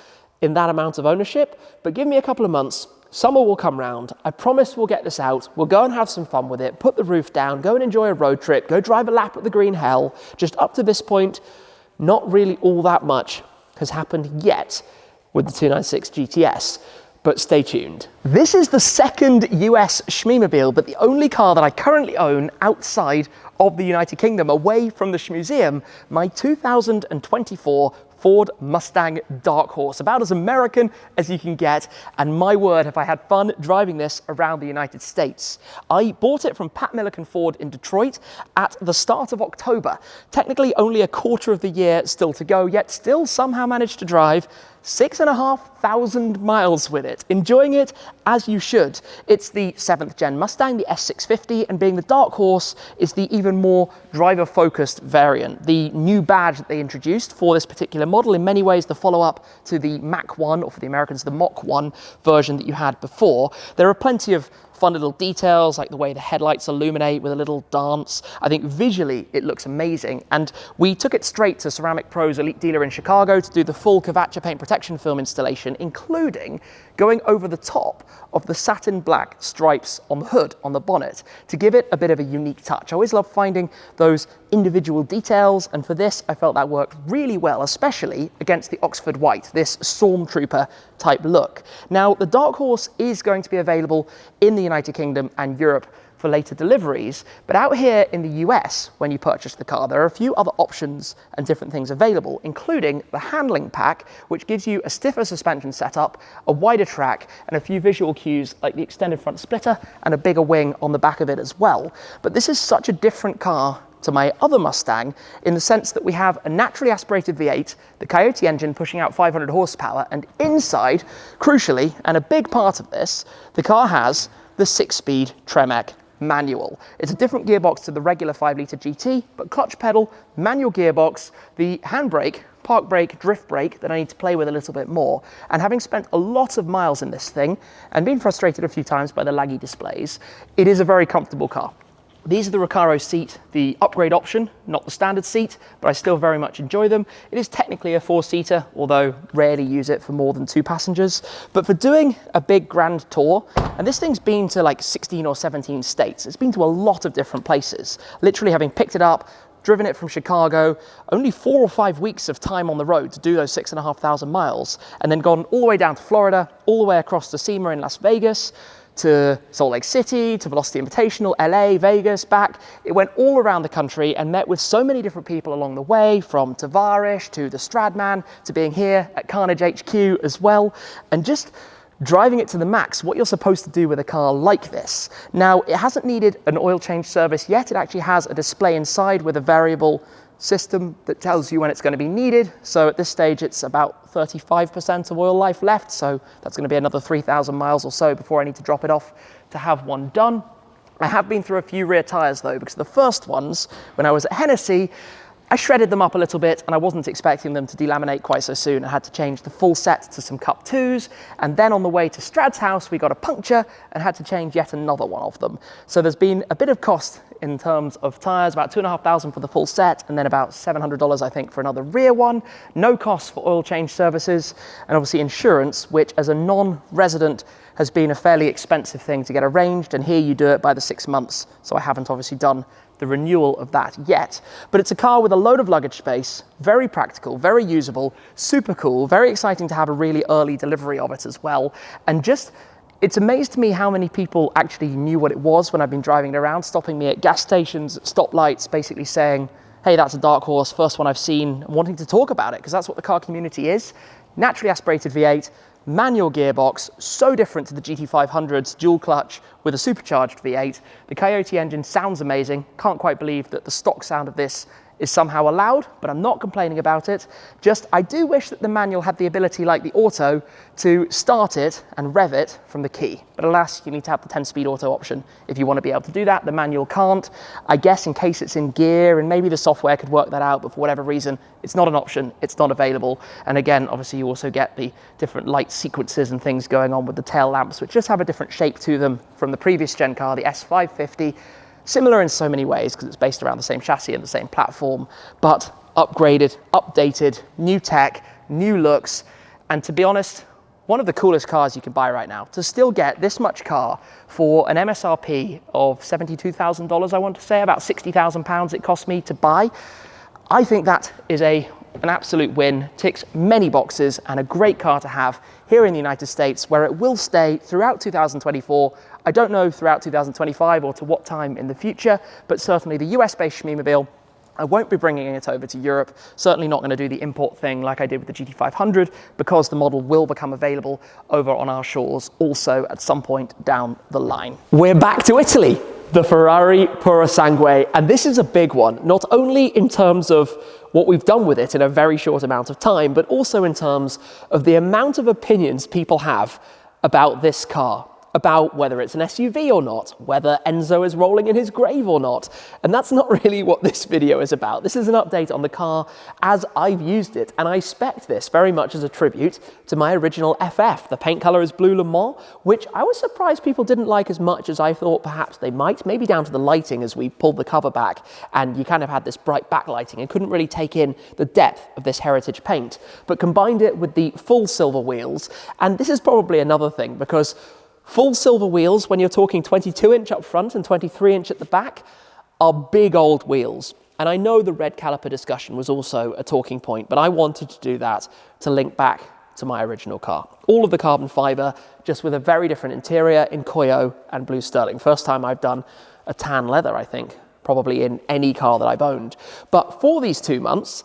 in that amount of ownership. But give me a couple of months, summer will come round. I promise we'll get this out. We'll go and have some fun with it, put the roof down, go and enjoy a road trip, go drive a lap at the Green Hell. Just up to this point, not really all that much has happened yet with the 296 GTS, but stay tuned. This is the second US Shmeemobile, but the only car that I currently own outside of the United Kingdom, away from the Shmuseum, my 2024 Ford Mustang Dark Horse, about as American as you can get, and my word, have I had fun driving this around the United States. I bought it from Pat Milliken Ford in Detroit at the start of October. Technically only a quarter of the year still to go, yet still somehow managed to drive 6,500 miles with it, enjoying it as you should. It's the 7th gen Mustang, the S650, and being the Dark Horse is the even more driver-focused variant. The new badge that they introduced for this particular model, in many ways the follow-up to the Mach 1, or for the Americans, the Mach 1 version that you had before. There are plenty of fun little details, like the way the headlights illuminate with a little dance. I think visually it looks amazing, and we took it straight to Ceramic Pro's elite dealer in Chicago to do the full Cavacha paint protection film installation, including going over the top of the satin black stripes on the hood, on the bonnet, to give it a bit of a unique touch. I always love finding those individual details, and for this, I felt that worked really well, especially against the Oxford white, this Stormtrooper type look. Now, the Dark Horse is going to be available in the United Kingdom and Europe for later deliveries, but out here in the US, when you purchase the car, there are a few other options and different things available, including the handling pack, which gives you a stiffer suspension setup, a wider track, and a few visual cues like the extended front splitter and a bigger wing on the back of it as well. But this is such a different car to my other Mustang in the sense that we have a naturally aspirated V8, the Coyote engine pushing out 500 horsepower, and inside, crucially, and a big part of this, the car has the 6-speed Tremec manual. It's a different gearbox to the regular 5-litre GT, but clutch pedal, manual gearbox, the handbrake, park brake, drift brake that I need to play with a little bit more. And having spent a lot of miles in this thing and been frustrated a few times by the laggy displays, it is a very comfortable car. These are the Recaro seat, the upgrade option, not the standard seat, but I still very much enjoy them. It is technically a 4-seater, although rarely use it for more than 2 passengers. But for doing a big grand tour, and this thing's been to like 16 or 17 states, it's been to a lot of different places. Literally having picked it up, driven it from Chicago, only 4 or 5 weeks of time on the road to do those 6,500 miles, and then gone all the way down to Florida, all the way across to SEMA in Las Vegas, to Salt Lake City, to Velocity Invitational, LA, Vegas, back. It went all around the country and met with so many different people along the way, from Tavarish to the Stradman to being here at Carnage HQ as well, and just driving it to the max, what you're supposed to do with a car like this. Now, it hasn't needed an oil change service yet. It actually has a display inside with a variable system that tells you when it's going to be needed. So at this stage, it's about 35% of oil life left. So that's going to be another 3,000 miles or so before I need to drop it off to have one done. I have been through a few rear tires though, because the first ones, when I was at Hennessy, I shredded them up a little bit and I wasn't expecting them to delaminate quite so soon. I had to change the full set to some Cup 2s, and then on the way to Strad's house we got a puncture and had to change yet another one of them. So there's been a bit of cost in terms of tyres, about $2,500 for the full set, and then about $700 I think for another rear one. No cost for oil change services, and obviously insurance, which as a non-resident has been a fairly expensive thing to get arranged, and here you do it by the 6 months, so I haven't obviously done the renewal of that yet. But it's a car with a load of luggage space, very practical, very usable, super cool, very exciting to have a really early delivery of it as well. And just, it's amazed me how many people actually knew what it was when I've been driving it around, stopping me at gas stations, stoplights, basically saying, hey, that's a Dark Horse, first one I've seen, and wanting to talk about it, because that's what the car community is. Naturally aspirated V8, manual gearbox, so different to the GT500's dual clutch with a supercharged V8. The Coyote engine sounds amazing. Can't quite believe that the stock sound of this is somehow allowed, but I'm not complaining about it. Just, I do wish that the manual had the ability, like the auto, to start it and rev it from the key. But alas, you need to have the 10-speed auto option if you want to be able to do that. The manual can't. I guess in case it's in gear, and maybe the software could work that out, but for whatever reason, it's not an option, it's not available. And again, obviously you also get the different light sequences and things going on with the tail lamps, which just have a different shape to them from the previous gen car, the S550. Similar in so many ways because it's based around the same chassis and the same platform, but upgraded, updated, new tech, new looks, and to be honest, one of the coolest cars you can buy right now. To still get this much car for an MSRP of $72,000, I want to say, about £60,000 it cost me to buy, I think that is an absolute win, ticks many boxes, and a great car to have here in the United States, where it will stay throughout 2024. I don't know throughout 2025 or to what time in the future, but certainly the US-based Shmeemobile, I won't be bringing it over to Europe, certainly not going to do the import thing like I did with the GT500, because the model will become available over on our shores also at some point down the line. We're back to Italy, the Ferrari Purosangue, and this is a big one, not only in terms of what we've done with it in a very short amount of time, but also in terms of the amount of opinions people have about this car. about whether it's an SUV or not, whether Enzo is rolling in his grave or not. And that's not really what this video is about. This is an update on the car as I've used it, and I spec'd this very much as a tribute to my original FF. The paint color is Blue Le Mans, which I was surprised people didn't like as much as I thought perhaps they might, maybe down to the lighting as we pulled the cover back and you kind of had this bright backlighting and couldn't really take in the depth of this heritage paint, but combined it with the full silver wheels. And this is probably another thing, because full silver wheels, when you're talking 22-inch up front and 23-inch at the back, are big old wheels. And I know the red caliper discussion was also a talking point, but I wanted to do that to link back to my original car. All of the carbon fiber, just with a very different interior in Koyo and blue sterling. First time I've done a tan leather, I think, probably in any car that I've owned. But for these 2 months,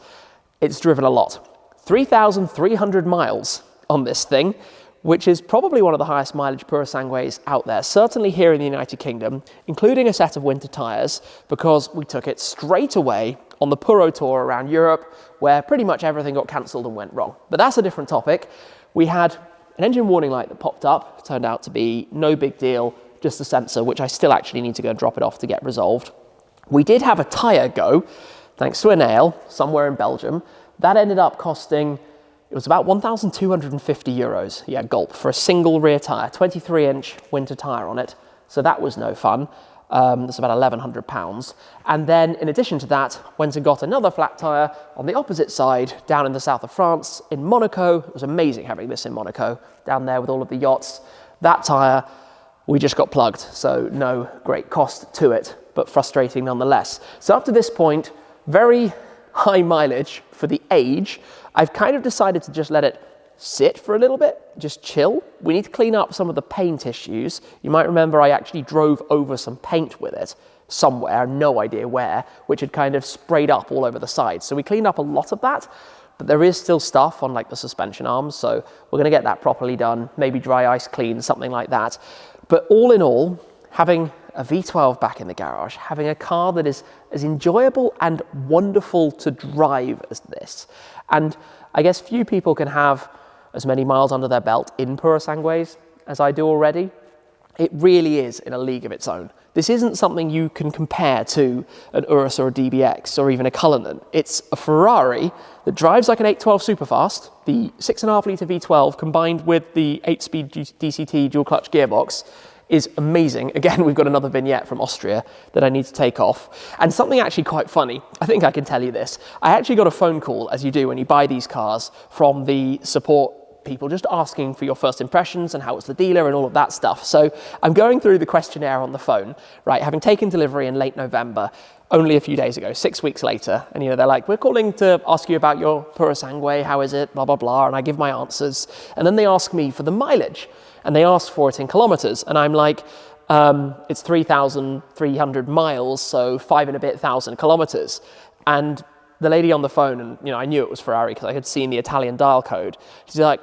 it's driven a lot. 3,300 miles on this thing, which is probably one of the highest mileage Purosangues out there, certainly here in the United Kingdom, including a set of winter tyres, because we took it straight away on the Puro tour around Europe, where pretty much everything got cancelled and went wrong. But that's a different topic. We had an engine warning light that popped up, turned out to be no big deal, just a sensor, which I still actually need to go and drop it off to get resolved. We did have a tyre go, thanks to a nail, somewhere in Belgium. That ended up costing, it was about 1,250 euros, yeah, gulp, for a single rear tyre, 23-inch winter tyre on it. So that was no fun. That's about £1,100. And then in addition to that, went and got another flat tyre on the opposite side, down in the south of France, in Monaco. It was amazing having this in Monaco, down there with all of the yachts. That tyre, we just got plugged, so no great cost to it, but frustrating nonetheless. So up to this point, very high mileage for the age. I've kind of decided to just let it sit for a little bit, just chill. We need to clean up some of the paint issues. You might remember I actually drove over some paint with it somewhere, no idea where, which had kind of sprayed up all over the sides. So we cleaned up a lot of that, but there is still stuff on like the suspension arms, so we're gonna get that properly done, maybe dry ice clean, something like that. But all in all, having a V12 back in the garage, having a car that is as enjoyable and wonderful to drive as this. And I guess few people can have as many miles under their belt in Purosangues as I do already. It really is in a league of its own. This isn't something you can compare to an Urus or a DBX or even a Cullinan. It's a Ferrari that drives like an 812 Superfast, the 6.5 litre V12 combined with the 8-speed DCT dual clutch gearbox is amazing. Again, we've got another vignette from Austria that I need to take off. And something actually quite funny, I think I can tell you this. I actually got a phone call, as you do when you buy these cars, from the support people just asking for your first impressions and how it's the dealer and all of that stuff. So I'm going through the questionnaire on the phone, right, having taken delivery in late November, only a few days ago, 6 weeks later, and they're like, we're calling to ask you about your Purosangue, how is it, blah, blah, blah, and I give my answers. And then they ask me for the mileage, and they ask for it in kilometers, and I'm like, it's 3,300 miles, so 5 and a bit thousand kilometers. And the lady on the phone, and I knew it was Ferrari because I had seen the Italian dial code. She's like,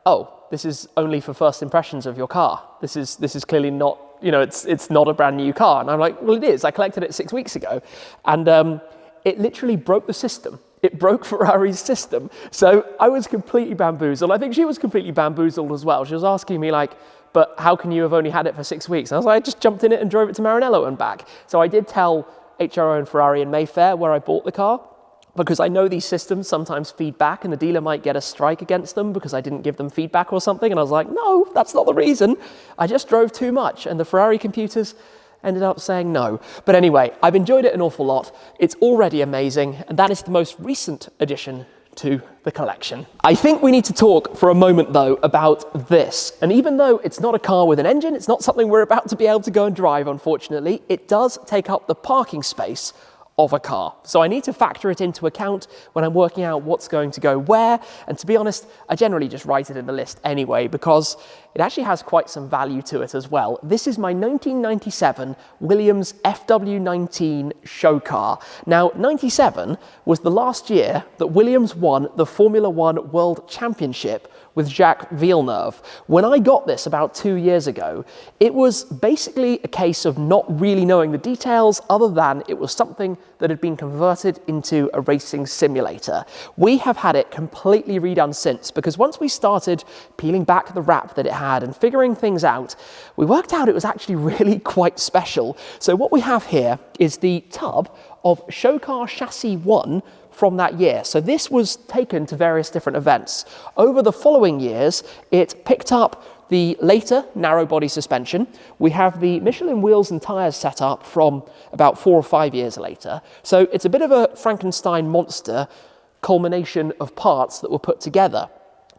oh, this is only for first impressions of your car. This is clearly not, it's not a brand new car. And I'm like, well, it is. I collected it 6 weeks ago. And it literally broke the system. It broke Ferrari's system. So I was completely bamboozled. I think she was completely bamboozled as well. She was asking me like, but how can you have only had it for 6 weeks? And I was like, I just jumped in it and drove it to Maranello and back. So I did tell HRO and Ferrari in Mayfair where I bought the car, because I know these systems sometimes feed back and the dealer might get a strike against them because I didn't give them feedback or something. And I was like, no, that's not the reason. I just drove too much. And the Ferrari computers ended up saying no. But anyway, I've enjoyed it an awful lot. It's already amazing. And that is the most recent addition to the collection. I think we need to talk for a moment though about this. And even though it's not a car with an engine, it's not something we're about to be able to go and drive, unfortunately, it does take up the parking space of a car. So I need to factor it into account when I'm working out what's going to go where. And to be honest, I generally just write it in the list anyway, because it actually has quite some value to it as well. This is my 1997 Williams FW19 show car. Now, 97 was the last year that Williams won the Formula One World Championship with Jacques Villeneuve. When I got this about 2 years ago, it was basically a case of not really knowing the details other than it was something that had been converted into a racing simulator. We have had it completely redone since, because once we started peeling back the wrap that it had and figuring things out, we worked out it was actually really quite special. So what we have here is the tub of Showcar Chassis 1 from that year. So this was taken to various different events. Over the following years, it picked up the later narrow body suspension. We have the Michelin wheels and tyres set up from about 4 or 5 years later. So it's a bit of a Frankenstein monster culmination of parts that were put together.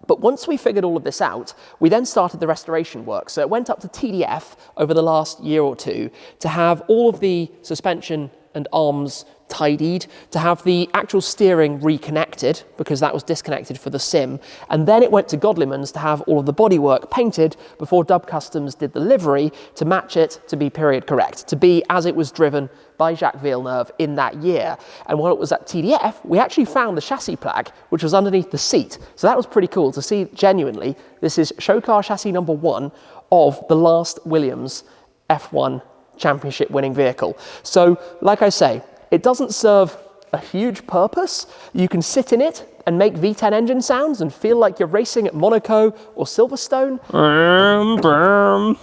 But once we figured all of this out, we then started the restoration work. So it went up to TDF over the last year or two to have all of the suspension and arms tidied, to have the actual steering reconnected because that was disconnected for the sim, and then it went to Godliman's to have all of the bodywork painted before Dub Customs did the livery to match it to be period correct, to be as it was driven by Jacques Villeneuve in that year. And while it was at TDF, we actually found the chassis plaque, which was underneath the seat. So that was pretty cool to see genuinely, this is Showcar chassis number 1 of the last Williams F1 championship winning vehicle. So like I say, it doesn't serve a huge purpose. You can sit in it and make V10 engine sounds and feel like you're racing at Monaco or Silverstone.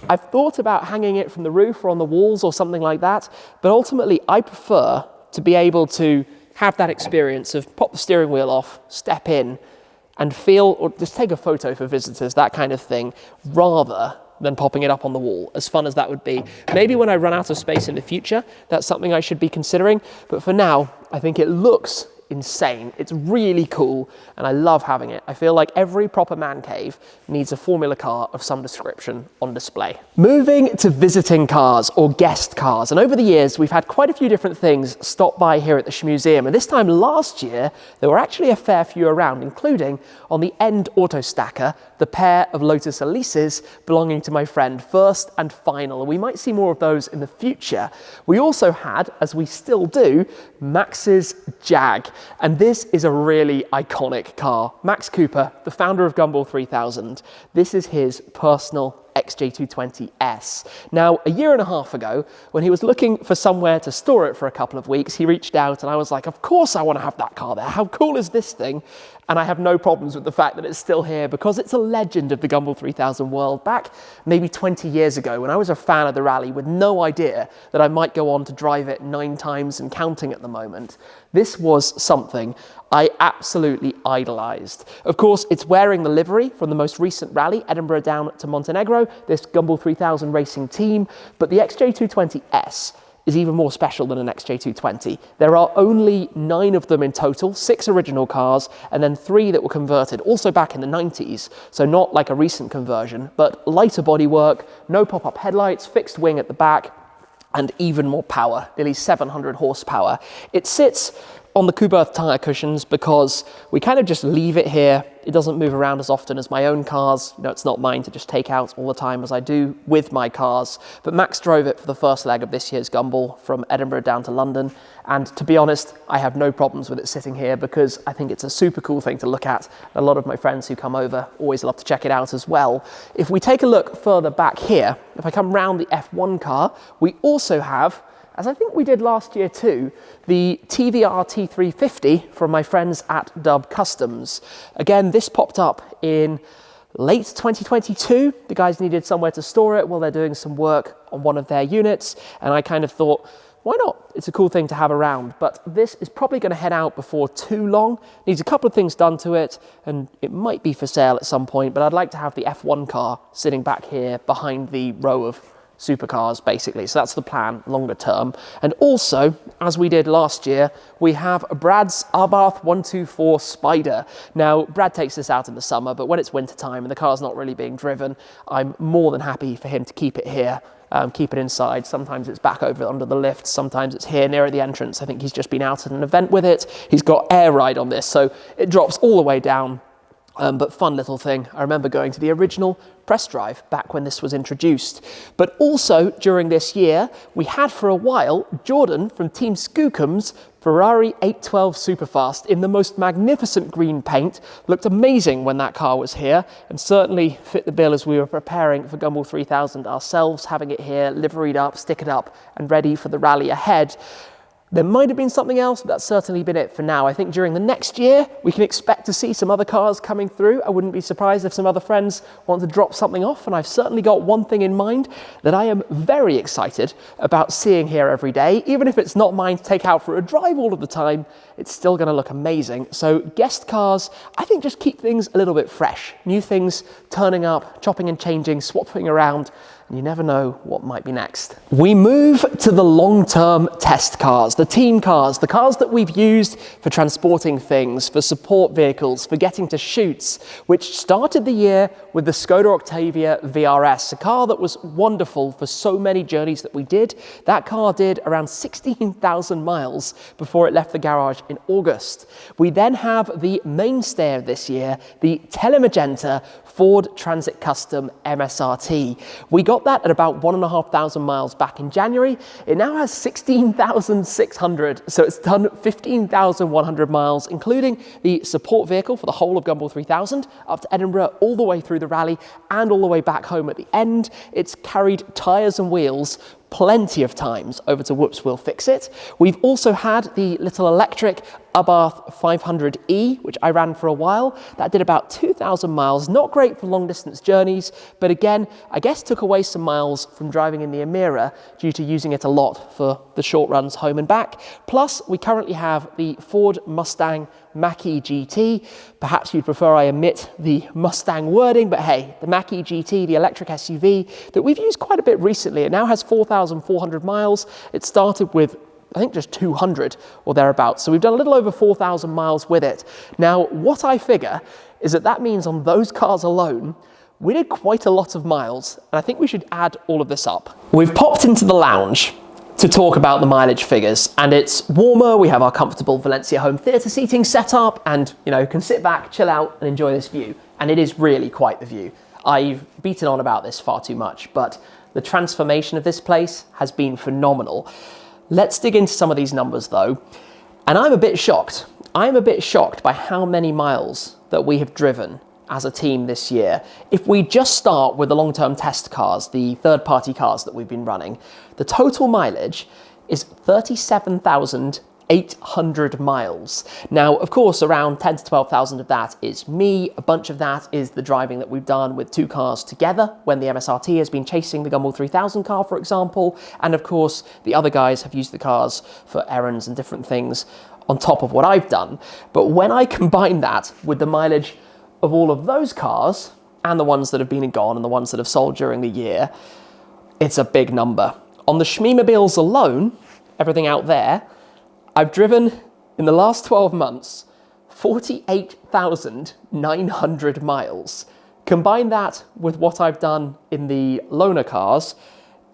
I've thought about hanging it from the roof or on the walls or something like that, but ultimately I prefer to be able to have that experience of pop the steering wheel off, step in and feel, or just take a photo for visitors, that kind of thing, rather than popping it up on the wall, as fun as that would be. Maybe when I run out of space in the future, that's something I should be considering. But for now, I think it looks insane. It's really cool, and I love having it. I feel like every proper man cave needs a Formula car of some description on display. Moving to visiting cars or guest cars, and over the years we've had quite a few different things stop by here at the Shmuseum, and this time last year there were actually a fair few around, including on the end Autostacker, the pair of Lotus Elises belonging to my friend First and Final, and we might see more of those in the future. We also had, as we still do, Max's Jag. And this is a really iconic car. Max Cooper, the founder of Gumball 3000, this is his personal XJ220S. Now, a year and a half ago, when he was looking for somewhere to store it for a couple of weeks, he reached out and I was like, of course I want to have that car there. How cool is this thing? And I have no problems with the fact that it's still here because it's a legend of the Gumball 3000 world. Back maybe 20 years ago when I was a fan of the rally with no idea that I might go on to drive it 9 times and counting at the moment, this was something I absolutely idolized. Of course, it's wearing the livery from the most recent rally, Edinburgh down to Montenegro, this Gumball 3000 racing team, but the XJ220S is even more special than an XJ220. There are only 9 of them in total, 6 original cars, and then 3 that were converted, also back in the 90s, so not like a recent conversion, but lighter bodywork, no pop-up headlights, fixed wing at the back, and even more power, nearly 700 horsepower. It sits on the Kuberth tyre cushions because we kind of just leave it here. It doesn't move around as often as my own cars. You know, it's not mine to just take out all the time as I do with my cars. But Max drove it for the first leg of this year's Gumball from Edinburgh down to London. And to be honest, I have no problems with it sitting here because I think it's a super cool thing to look at. A lot of my friends who come over always love to check it out as well. If we take a look further back here, if I come round the F1 car, we also have, as I think we did last year too, the TVR T350 from my friends at Dub Customs. Again, this popped up in late 2022. The guys needed somewhere to store it while they're doing some work on one of their units, and I kind of thought, why not? It's a cool thing to have around, but this is probably going to head out before too long. Needs a couple of things done to it, and it might be for sale at some point, but I'd like to have the F1 car sitting back here behind the row of supercars, basically. So that's the plan longer term. And also, as we did last year, we have Brad's Abarth 124 Spider. Now, Brad takes this out in the summer, but when it's winter time and the car's not really being driven, I'm more than happy for him to keep it here, keep it inside. Sometimes it's back over under the lift, sometimes it's here near the entrance. I think he's just been out at an event with it. He's got air ride on this, so it drops all the way down. But fun little thing. I remember going to the original press drive back when this was introduced. But also during this year, we had for a while Jordan from Team Skookum's Ferrari 812 Superfast in the most magnificent green paint. Looked amazing when that car was here and certainly fit the bill as we were preparing for Gumball 3000 ourselves, having it here liveried up, stickered up and ready for the rally ahead. There might have been something else, but that's certainly been it for now. I think during the next year, we can expect to see some other cars coming through. I wouldn't be surprised if some other friends want to drop something off, and I've certainly got one thing in mind that I am very excited about seeing here every day. Even if it's not mine to take out for a drive all of the time, it's still going to look amazing. So guest cars, I think, just keep things a little bit fresh. New things turning up, chopping and changing, swapping around, and you never know what might be next. We move to the long-term test cars, the team cars, the cars that we've used for transporting things, for support vehicles, for getting to shoots, which started the year with the Skoda Octavia VRS, a car that was wonderful for so many journeys that we did. That car did around 16,000 miles before it left the garage in August. We then have the mainstay of this year, the Telemagenta Ford Transit Custom MSRT. We got that at about 1,500 miles back in January. It now has 16,600, so it's done 15,100 miles, including the support vehicle for the whole of Gumball 3000, up to Edinburgh, all the way through the rally, and all the way back home at the end. It's carried tyres and wheels plenty of times over to Whoops We'll Fix It. We've also had the little electric Abarth 500e, which I ran for a while. That did about 2,000 miles, not great for long distance journeys, but again, I guess took away some miles from driving in the Emira due to using it a lot for the short runs home and back. Plus, we currently have the Ford Mustang Mach-E GT. Perhaps you'd prefer I omit the Mustang wording, but hey, the Mach-E GT, the electric SUV that we've used quite a bit recently. It now has 4,400 miles. It started with, I think, just 200 or thereabouts. So we've done a little over 4,000 miles with it. Now, what I figure is that that means on those cars alone, we did quite a lot of miles, and I think we should add all of this up. We've popped into the lounge to talk about the mileage figures, and it's warmer. We have our comfortable Valencia home theatre seating set up, and can sit back, chill out, and enjoy this view. And it is really quite the view. I've beaten on about this far too much, but the transformation of this place has been phenomenal. Let's dig into some of these numbers though, and I'm a bit shocked. I'm a bit shocked by how many miles that we have driven as a team this year. If we just start with the long-term test cars, the third-party cars that we've been running, the total mileage is 37,800 miles. Now, of course, around 10 to 12,000 of that is me. A bunch of that is the driving that we've done with two cars together when the MSRT has been chasing the Gumball 3000 car, for example. And of course, the other guys have used the cars for errands and different things on top of what I've done. But when I combine that with the mileage of all of those cars and the ones that have been and gone and the ones that have sold during the year, it's a big number. On the Shmeemobiles alone, everything out there, I've driven in the last 12 months 48,900 miles. Combine that with what I've done in the loaner cars,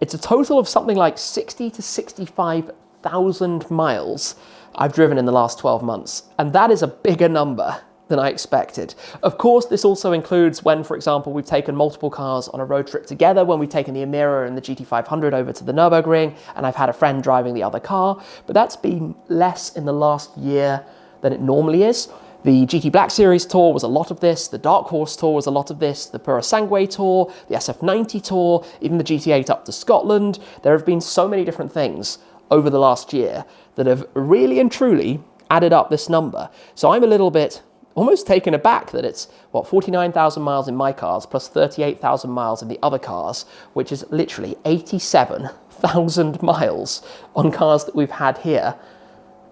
it's a total of something like 60 to 65,000 miles I've driven in the last 12 months. And that is a bigger number than I expected. Of course, this also includes when, for example, we've taken multiple cars on a road trip together, when we've taken the Emira and the GT500 over to the Nürburgring, and I've had a friend driving the other car, but that's been less in the last year than it normally is. The GT Black Series Tour was a lot of this, the Dark Horse Tour was a lot of this, the Purosangue Tour, the SF90 Tour, even the GT8 up to Scotland. There have been so many different things over the last year that have really and truly added up this number. So I'm a little bit almost taken aback that it's, 49,000 miles in my cars plus 38,000 miles in the other cars, which is literally 87,000 miles on cars that we've had here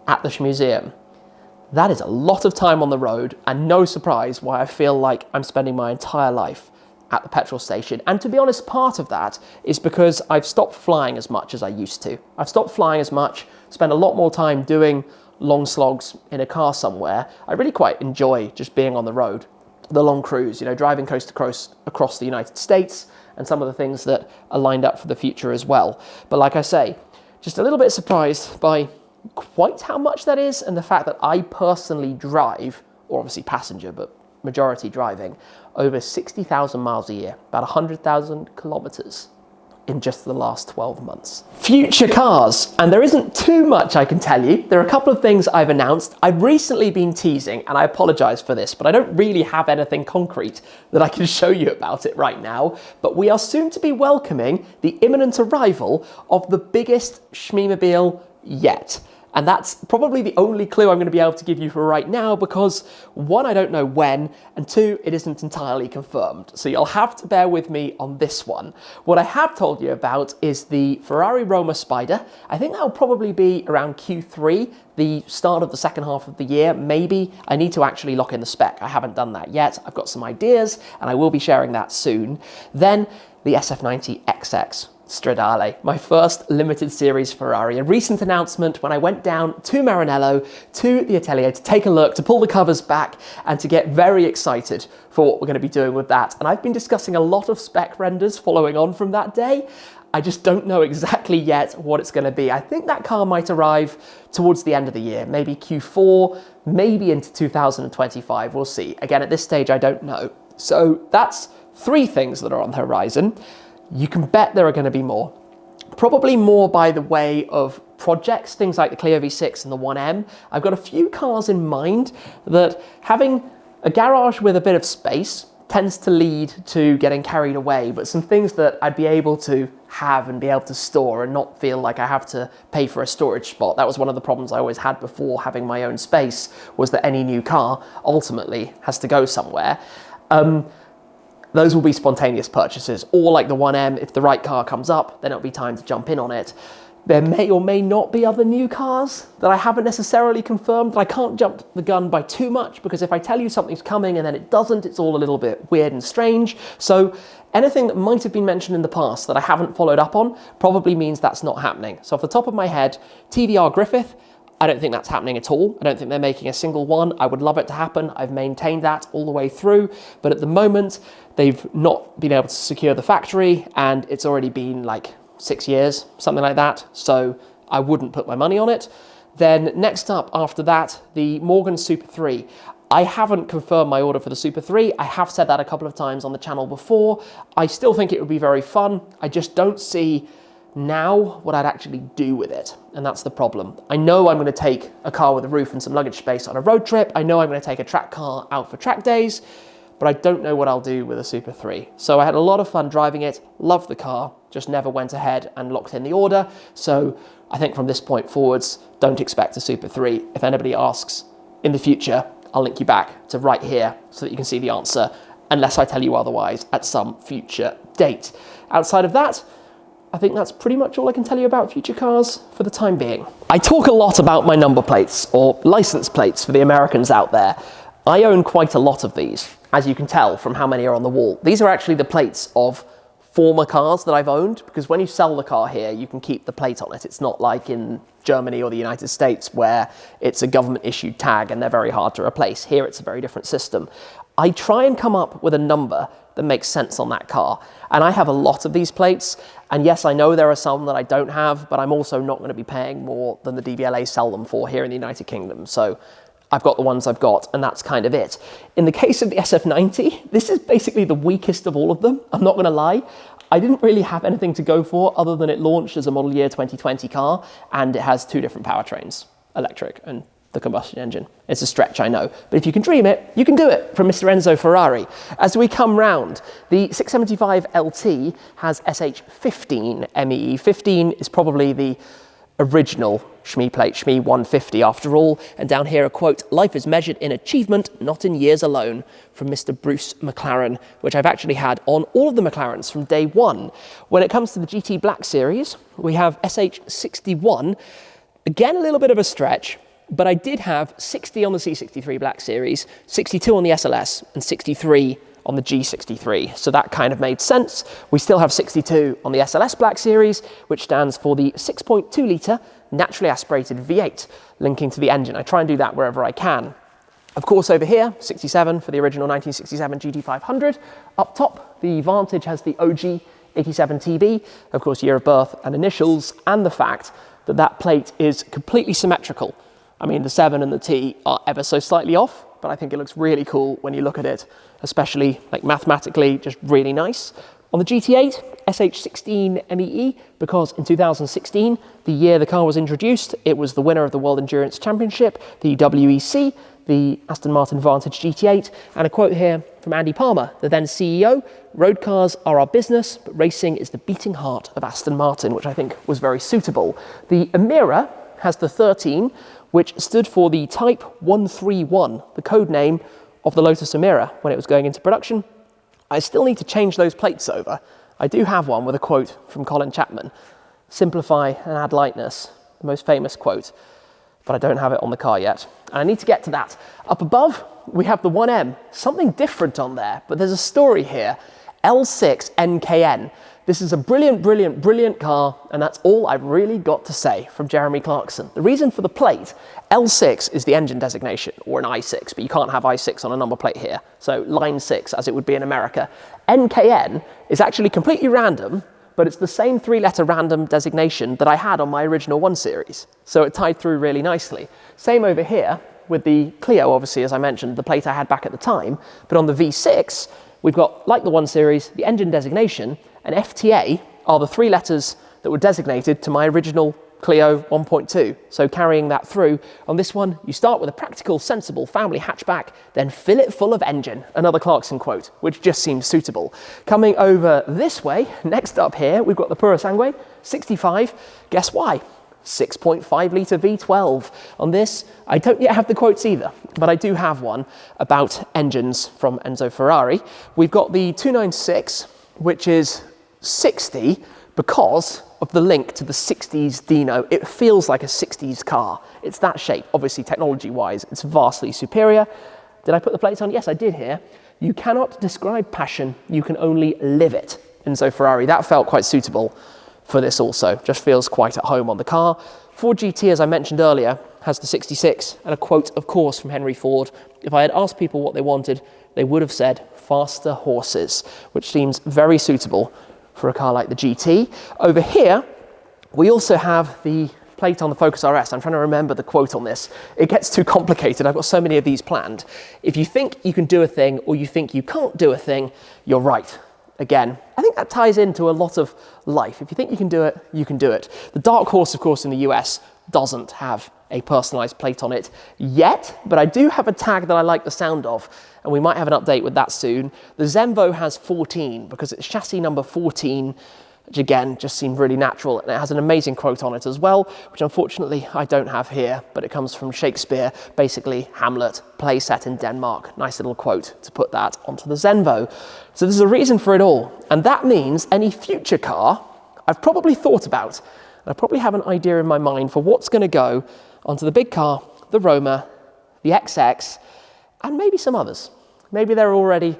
at the Shmuseum. That is a lot of time on the road, and no surprise why I feel like I'm spending my entire life at the petrol station. And to be honest, part of that is because I've stopped flying as much as I used to. I've stopped flying as much, spent a lot more time doing long slogs in a car somewhere. I really quite enjoy just being on the road, the long cruise, driving coast to coast across the United States, and some of the things that are lined up for the future as well. But like I say, just a little bit surprised by quite how much that is, and the fact that I personally drive, or obviously passenger, but majority driving, over 60,000 miles a year, about 100,000 kilometers in just the last 12 months. Future cars, and there isn't too much I can tell you. There are a couple of things I've announced. I've recently been teasing, and I apologize for this, but I don't really have anything concrete that I can show you about it right now. But we are soon to be welcoming the imminent arrival of the biggest Shmeemobile yet. And that's probably the only clue I'm going to be able to give you for right now because, one, I don't know when, and two, it isn't entirely confirmed. So you'll have to bear with me on this one. What I have told you about is the Ferrari Roma Spider. I think that'll probably be around Q3, the start of the second half of the year, maybe. I need to actually lock in the spec. I haven't done that yet. I've got some ideas, and I will be sharing that soon. Then the SF90XX. Stradale, my first limited series Ferrari. A recent announcement when I went down to Maranello, to the atelier, to take a look, to pull the covers back, and to get very excited for what we're going to be doing with that. And I've been discussing a lot of spec renders following on from that day. I just don't know exactly yet what it's going to be. I think that car might arrive towards the end of the year, maybe Q4, maybe into 2025, we'll see. Again, at this stage, I don't know. So that's 3 things that are on the horizon. You can bet there are going to be more. Probably more by the way of projects, things like the Clio V6 and the 1M. I've got a few cars in mind that having a garage with a bit of space tends to lead to getting carried away, but some things that I'd be able to have and be able to store and not feel like I have to pay for a storage spot. That was one of the problems I always had before having my own space, was that any new car ultimately has to go somewhere. Those will be spontaneous purchases, or like the 1M, if the right car comes up, then it'll be time to jump in on it. There may or may not be other new cars that I haven't necessarily confirmed, but I can't jump the gun by too much, because if I tell you something's coming and then it doesn't, it's all a little bit weird and strange. So anything that might have been mentioned in the past that I haven't followed up on probably means that's not happening. So off the top of my head, TVR Griffith, I don't think that's happening at all. I don't think they're making a single one. I would love it to happen. I've maintained that all the way through, but at the moment, they've not been able to secure the factory, and it's already been like 6 years, something like that, so I wouldn't put my money on it. Then next up after that, the Morgan Super 3. I haven't confirmed my order for the Super 3. I have said that a couple of times on the channel before. I still think it would be very fun. I just don't see now what I'd actually do with it, and that's the problem. I know I'm going to take a car with a roof and some luggage space on a road trip. I know I'm going to take a track car out for track days, but I don't know what I'll do with a Super 3. So I had a lot of fun driving it, loved the car, just never went ahead and locked in the order. So I think from this point forwards, don't expect a Super 3. If anybody asks in the future, I'll link you back to right here so that you can see the answer, unless I tell you otherwise at some future date. Outside of that, I think that's pretty much all I can tell you about future cars for the time being. I talk a lot about my number plates, or license plates for the Americans out there. I own quite a lot of these, as you can tell from how many are on the wall. These are actually the plates of former cars that I've owned, because when you sell the car here, you can keep the plate on it. It's not like in Germany or the United States where it's a government issued tag and they're very hard to replace. Here it's a very different system. I try and come up with a number that makes sense on that car. And I have a lot of these plates. And yes, I know there are some that I don't have, but I'm also not going to be paying more than the DVLA sell them for here in the United Kingdom. So I've got the ones I've got, and that's kind of it. In the case of the SF90, this is basically the weakest of all of them. I'm not going to lie. I didn't really have anything to go for other than it launched as a model year 2020 car, and it has 2 different powertrains, electric and the combustion engine. It's a stretch, I know, but if you can dream it, you can do it, from Mr. Enzo Ferrari. As we come round, the 675 LT has SH15 MEE. 15 is probably the original Shmee plate, Shmee 150 after all. And down here a quote, "Life is measured in achievement, not in years alone," from Mr. Bruce McLaren, which I've actually had on all of the McLarens from day one. When it comes to the GT Black Series, we have SH61. Again, a little bit of a stretch, but I did have 60 on the C63 Black Series, 62 on the SLS, and 63 on the G63, so that kind of made sense. We still have 62 on the SLS Black Series, which stands for the 6.2 litre naturally aspirated V8, linking to the engine. I try and do that wherever I can. Of course, over here, 67 for the original 1967 GT500. Up top, the Vantage has the OG 87 TB, of course, year of birth and initials, and the fact that that plate is completely symmetrical. I mean, the 7 and the T are ever so slightly off, but I think it looks really cool when you look at it, especially like mathematically, just really nice. On the GT8, SH16 MEE, because in 2016, the year the car was introduced, it was the winner of the World Endurance Championship, the WEC, the Aston Martin Vantage GT8, and a quote here from Andy Palmer, the then CEO, "Road cars are our business, but racing is the beating heart of Aston Martin," which I think was very suitable. The Emira has the 13, which stood for the Type 131, the code name of the Lotus Emira when it was going into production. I still need to change those plates over. I do have one with a quote from Colin Chapman, "Simplify and add lightness," the most famous quote, but I don't have it on the car yet. And I need to get to that. Up above, we have the 1M, something different on there, but there's a story here. L6 NKN. This is a brilliant, brilliant, brilliant car, and that's all I've really got to say from Jeremy Clarkson. The reason for the plate, L6 is the engine designation, or an I6, but you can't have I6 on a number plate here, so line 6 as it would be in America. NKN is actually completely random, but it's the same 3-letter random designation that I had on my original 1 Series, so it tied through really nicely. Same over here with the Clio, obviously, as I mentioned, the plate I had back at the time, but on the V6, we've got, like the 1 Series, the engine designation, and FTA are the 3 letters that were designated to my original Clio 1.2. So carrying that through, on this one, you start with a practical, sensible family hatchback, then fill it full of engine, another Clarkson quote, which just seems suitable. Coming over this way, next up here, we've got the Purosangue 65. Guess why? 6.5 litre V12. On this, I don't yet have the quotes either, but I do have one about engines from Enzo Ferrari. We've got the 296, which is 60 because of the link to the 60s Dino. It feels like a 60s car. It's that shape. Obviously, technology-wise, it's vastly superior. Did I put the plates on? Yes, I did here. You cannot describe passion, you can only live it. Enzo Ferrari, that felt quite suitable for this also. Just feels quite at home on the car. Ford GT, as I mentioned earlier, has the 66, and a quote, of course, from Henry Ford. If I had asked people what they wanted, they would have said faster horses, which seems very suitable for a car like the GT. Over here, we also have the plate on the Focus RS. I'm trying to remember the quote on this. It gets too complicated. I've got so many of these planned. If you think you can do a thing or you think you can't do a thing, you're right. Again, I think that ties into a lot of life. If you think you can do it, you can do it. The Dark Horse, of course, in the US doesn't have a personalized plate on it yet, but I do have a tag that I like the sound of, and we might have an update with that soon. The Zenvo has 14 because it's chassis number 14, which again just seemed really natural, and it has an amazing quote on it as well, which unfortunately I don't have here, but it comes from Shakespeare, basically Hamlet, play set in Denmark. Nice little quote to put that onto the Zenvo. So there's a reason for it all, and that means any future car I've probably thought about, and I probably have an idea in my mind for what's going to go onto the big car, the Roma, the XX, and maybe some others. Maybe they're already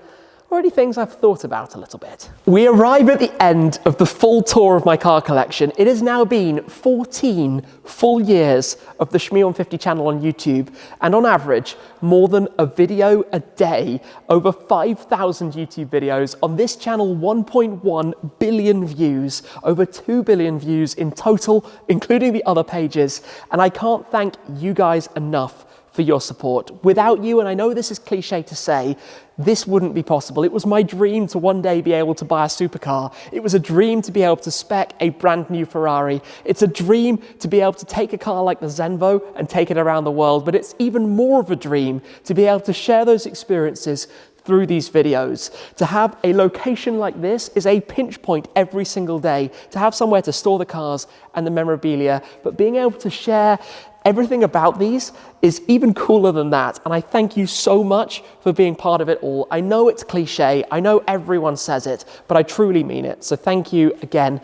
things I've thought about a little bit. We arrive at the end of the full tour of my car collection. It has now been 14 full years of the Shmee150 channel on YouTube, and on average, more than a video a day, over 5,000 YouTube videos. On this channel, 1.1 billion views, over 2 billion views in total, including the other pages. And I can't thank you guys enough for your support. Without you, and I know this is cliche to say, this wouldn't be possible. It was my dream to one day be able to buy a supercar. It was a dream to be able to spec a brand new Ferrari. It's a dream to be able to take a car like the Zenvo and take it around the world, but it's even more of a dream to be able to share those experiences through these videos. To have a location like this is a pinch point every single day, to have somewhere to store the cars and the memorabilia, but being able to share everything about these is even cooler than that, and I thank you so much for being part of it all. I know it's cliche, I know everyone says it, but I truly mean it. So thank you again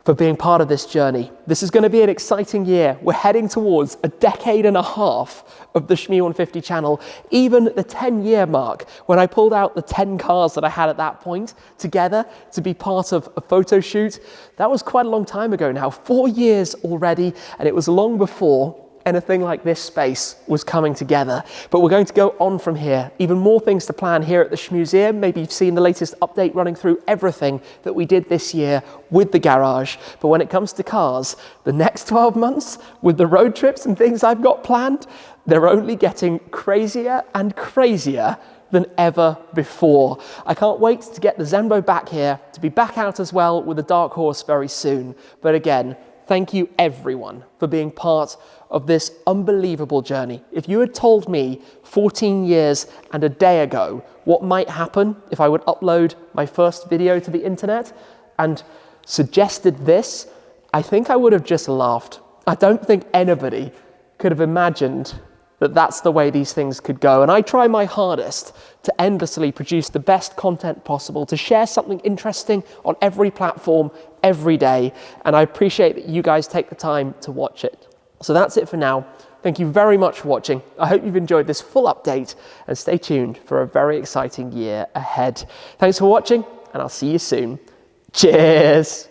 for being part of this journey. This is going to be an exciting year. We're heading towards a decade and a half of the Shmee150 channel, even the 10-year mark, when I pulled out the 10 cars that I had at that point together to be part of a photo shoot. That was quite a long time ago now, 4 years already, and it was long before anything like this space was coming together. But we're going to go on from here. Even more things to plan here at the Shmuseum. Maybe you've seen the latest update running through everything that we did this year with the garage. But when it comes to cars, the next 12 months with the road trips and things I've got planned, they're only getting crazier and crazier than ever before. I can't wait to get the Zenvo back here, to be back out as well with the Dark Horse very soon. But again, thank you everyone for being part of this unbelievable journey. If you had told me 14 years and a day ago what might happen if I would upload my first video to the internet and suggested this, I think I would have just laughed. I don't think anybody could have imagined that that's the way these things could go. And I try my hardest to endlessly produce the best content possible, to share something interesting on every platform, every day. And I appreciate that you guys take the time to watch it. So that's it for now. Thank you very much for watching. I hope you've enjoyed this full update, and stay tuned for a very exciting year ahead. Thanks for watching, and I'll see you soon. Cheers.